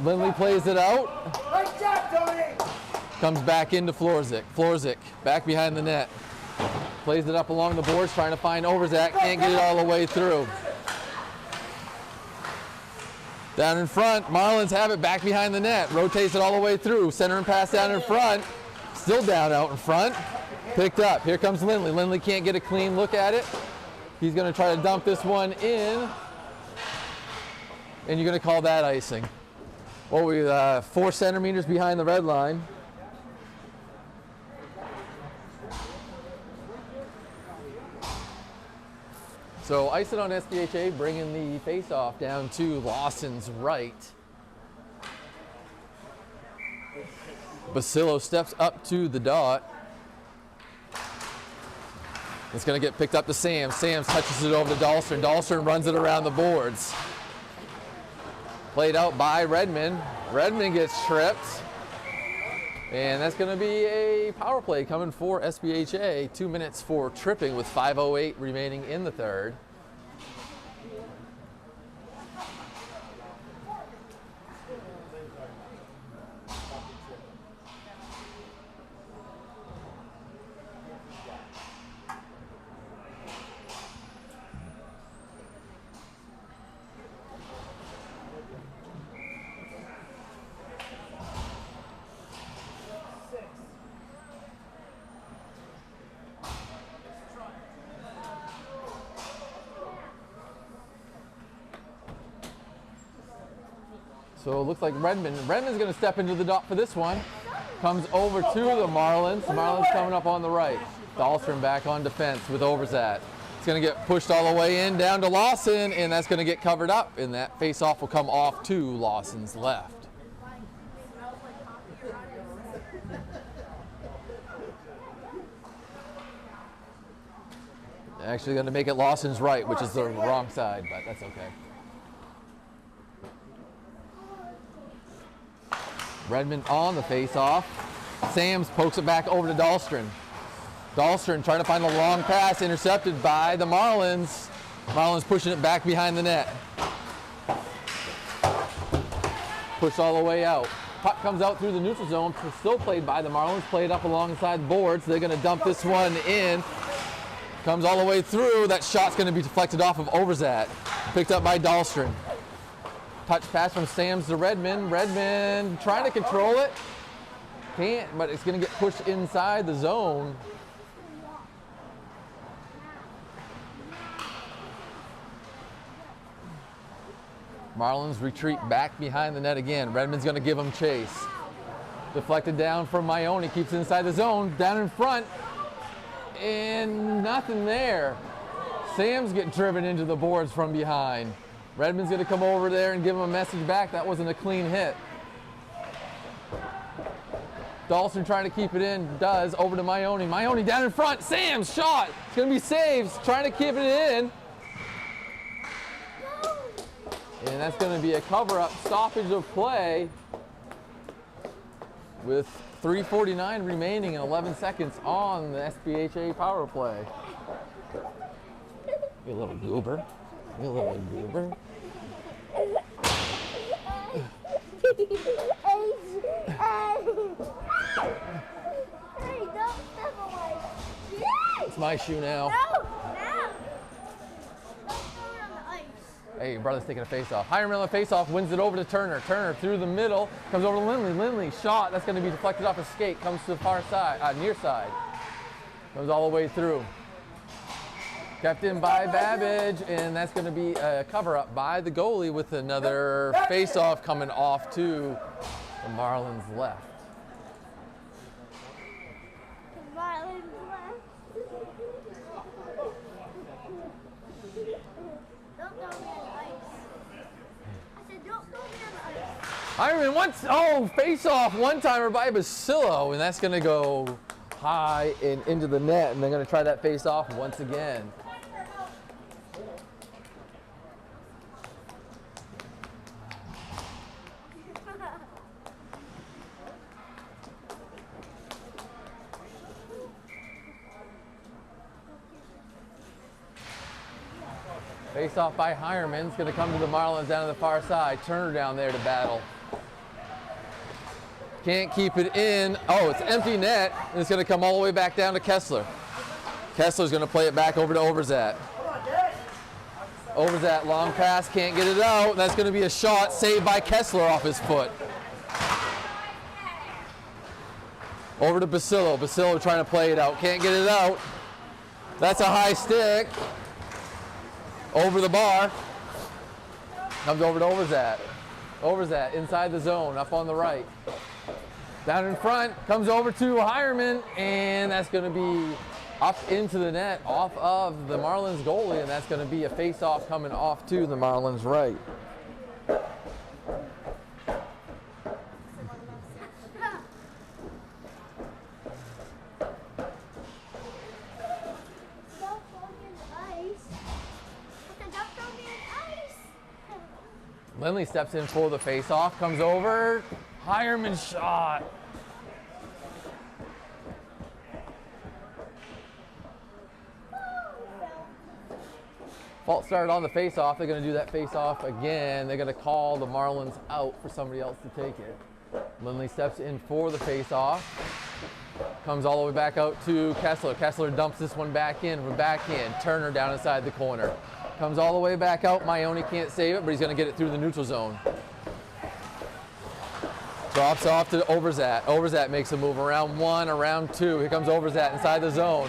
Lindley plays it out. Nice job, Tony! Comes back into Florzik. Florzik back behind the net. Plays it up along the boards trying to find Overzak. Can't get it all the way through. Down in front, Marlins have it back behind the net. Rotates it all the way through. Center and pass down in front. Still down out in front. Picked up. Here comes Lindley. Lindley can't get a clean look at it. He's going to try to dump this one in. And you're going to call that icing. Well, we're 4 centimeters behind the red line. So icing on SPHA, bringing the face-off down to Lawson's right. Basillo steps up to the dot. It's going to get picked up to Sams. Sams touches it over to Dahlstrom. Dahlstrom runs it around the boards. Played out by Redmond. Redmond gets tripped. And that's going to be a power play coming for SPHA. 2 minutes for tripping with 5:08 remaining in the third. So it looks like Redmond's going to step into the dot for this one. Comes over to the Marlins. Marlins coming up on the right. Dahlstrom back on defense with Overzak. It's going to get pushed all the way in down to Lawson, and that's going to get covered up, and that face-off will come off to Lawson's left. Actually going to make it Lawson's right, which is the wrong side, but that's okay. Redmond on the face-off. Sams pokes it back over to Dahlstrom. Dahlstrom trying to find a long pass, intercepted by the Marlins. Marlins pushing it back behind the net. Pushed all the way out. Puck comes out through the neutral zone, still played by the Marlins, played up alongside the boards. They're going to dump this one in. Comes all the way through. That shot's going to be deflected off of Overzak. Picked up by Dahlstrom. Touch pass from Sams to Redmond. Redmond trying to control it. Can't, but it's going to get pushed inside the zone. Marlins retreat back behind the net again. Redmond's going to give them chase. Deflected down from Maione. Keeps it inside the zone. Down in front. And nothing there. Sam's getting driven into the boards from behind. Redmond's going to come over there and give him a message back. That wasn't a clean hit. Dahlstrom trying to keep it in. Does. Over to Maione. Maione down in front. Sam's shot. It's going to be saves. Trying to keep it in. And that's going to be a cover-up stoppage of play with 3:49 remaining and 11 seconds on the SPHA power play. You little goober. You little goober. Hey, don't step away. It's my shoe now. No, now. Don't throw it on the ice. Hey, your brother's taking a face-off. Hireman on the face-off, wins it over to Turner. Turner through the middle, comes over to Lindley. Lindley, shot, that's going to be deflected off a skate, comes to the far side, near side. Goes all the way through. Kept in by Babbage, and that's going to be a cover-up by the goalie with another face-off coming off to the Marlins left. Marlins left. Don't throw me on the ice. I said, don't throw me on the ice. Hireman once, face-off one-timer by Basillo, and that's going to go high and into the net, and they're going to try that face-off once again. Face off by Hireman. It's going to come to the Marlins down to the far side. Turner down there to battle. Can't keep it in. Oh, it's empty net. And it's going to come all the way back down to Kessler. Kessler's going to play it back over to Overzat. Overzat, long pass, can't get it out. That's going to be a shot saved by Kessler off his foot. Over to Basillo. Basillo trying to play it out. Can't get it out. That's a high stick. Over the bar. Comes over to Overzat. Overzat inside the zone, up on the right. Down in front, comes over to Hireman, and that's going to be up into the net off of the Marlins goalie, and that's going to be a face-off coming off to the Marlins right. Lindley steps in for the face-off, comes over, Hireman shot. Fault started on the face-off. They're going to do that face-off again. They're going to call the Marlins out for somebody else to take it. Lindley steps in for the face-off. Comes all the way back out to Kessler. Kessler dumps this one back in. We're back in. Turner down inside the corner. Comes all the way back out. Maione can't save it, but he's going to get it through the neutral zone. Drops off to Overzat. Overzat makes a move around one, around two. Here comes Overzat inside the zone.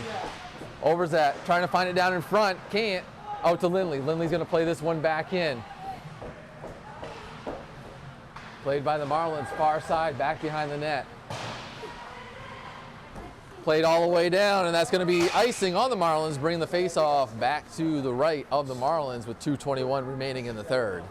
Overzat trying to find it down in front. Can't. Out to Lindley. Lindley's going to play this one back in. Played by the Marlins, far side, back behind the net. Played all the way down, and that's going to be icing on the Marlins, bringing the face-off back to the right of the Marlins with 2:21 remaining in the third.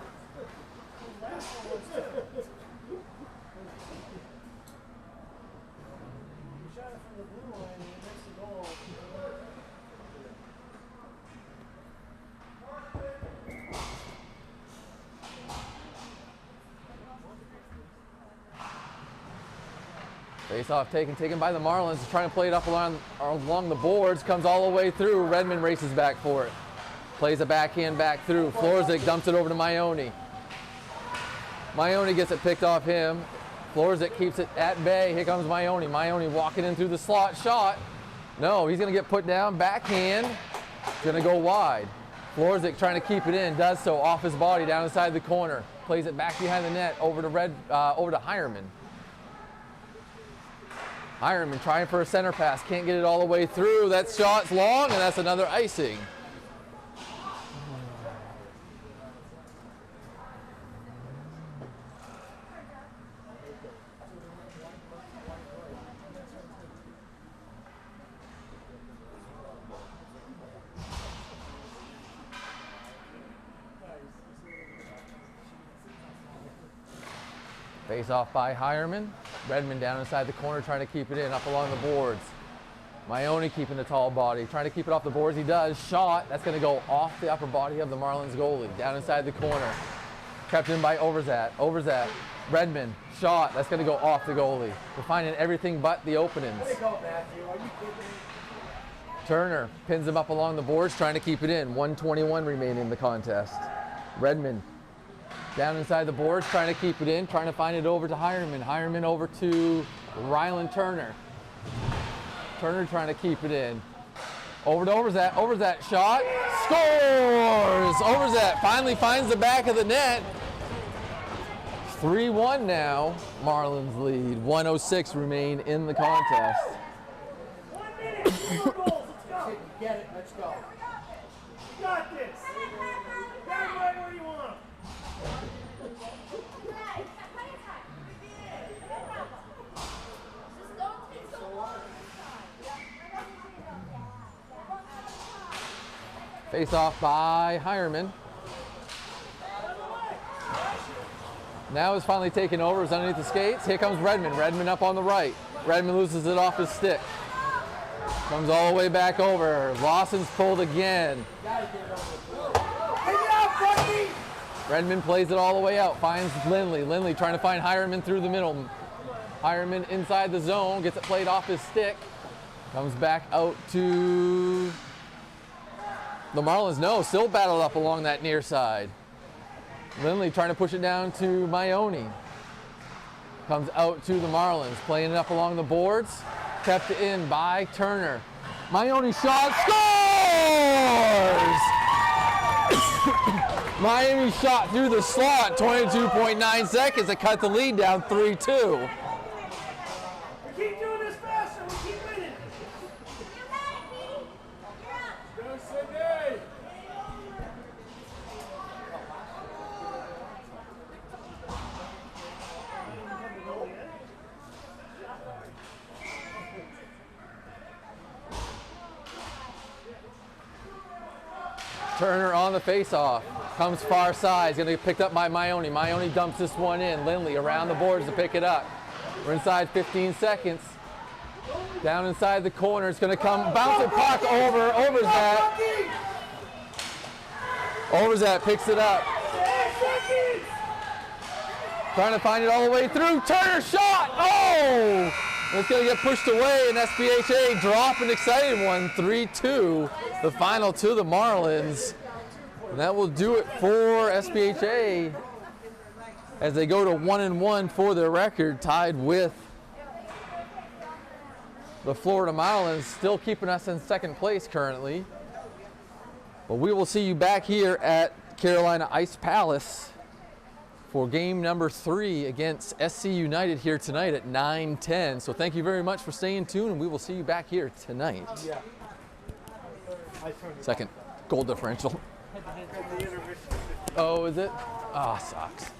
Face-off taken by the Marlins. Trying to play it up along the boards. Comes all the way through. Redmond races back for it. Plays a backhand back through. Florzik dumps it over to Maione. Maione gets it picked off him. Florzik keeps it at bay. Here comes Maione. Maione walking in through the slot. Shot. No, he's going to get put down. Backhand. Going to go wide. Florzik trying to keep it in. Does so off his body down inside the corner. Plays it back behind the net over to Hireman. Hireman trying for a center pass, can't get it all the way through. That shot's long, and that's another icing. Face off by Hireman. Redmond down inside the corner trying to keep it in, up along the boards. Maione keeping the tall body, trying to keep it off the boards. He does. Shot. That's going to go off the upper body of the Marlins goalie. Down inside the corner. Kept in by Overzat. Overzat. Redmond. Shot. That's going to go off the goalie. We're finding everything but the openings. Turner pins him up along the boards, trying to keep it in. 1:21 remaining in the contest. Redmond down inside the boards, trying to keep it in, trying to find it over to Hireman. Hireman over to Rylan Turner. Turner trying to keep it in. Over to Overzat. Overzat shot. scores! Overzet finally finds the back of the net. 3-1 now, Marlins lead. 1:06 remain in the contest. 1 minute, 4 goals, let's go. Get it, let's go. You got this. Got it right where you want 'em. Face off by Hireman. Now is finally taken over. Is underneath the skates. Here comes Redmond. Redmond up on the right. Redmond loses it off his stick. Comes all the way back over. Lawson's pulled again. Redmond plays it all the way out. Finds Lindley. Lindley trying to find Hireman through the middle. Hireman inside the zone. Gets it played off his stick. Comes back out to the Marlins. No, still battled up along that near side. Lindley trying to push it down to Maione. Comes out to the Marlins, playing it up along the boards. Kept in by Turner. Maione shot, scores! Miami shot through the slot, 22.9 seconds to cut the lead down 3-2. We keep doing this faster, we keep winning. Go Sydney! Turner on the face-off. Comes far side. He's going to get picked up by Maione. Maione dumps this one in. Lindley around the boards to pick it up. We're inside 15 seconds. Down inside the corner. It's going to come. Bouncing puck over. Overzet. Overzet picks it up. Trying to find it all the way through. Turner shot. Oh! It's going to get pushed away, and SPHA drop an exciting one. 3-2. The final to the Marlins. And that will do it for SPHA as they go to 1-1 for their record, tied with the Florida Marlins, still keeping us in second place currently. But we will see you back here at Carolina Ice Palace for game number 3 against SC United here tonight at 9:10. So thank you very much for staying tuned, and we will see you back here tonight. Second goal differential. Oh, is it? Ah, sucks.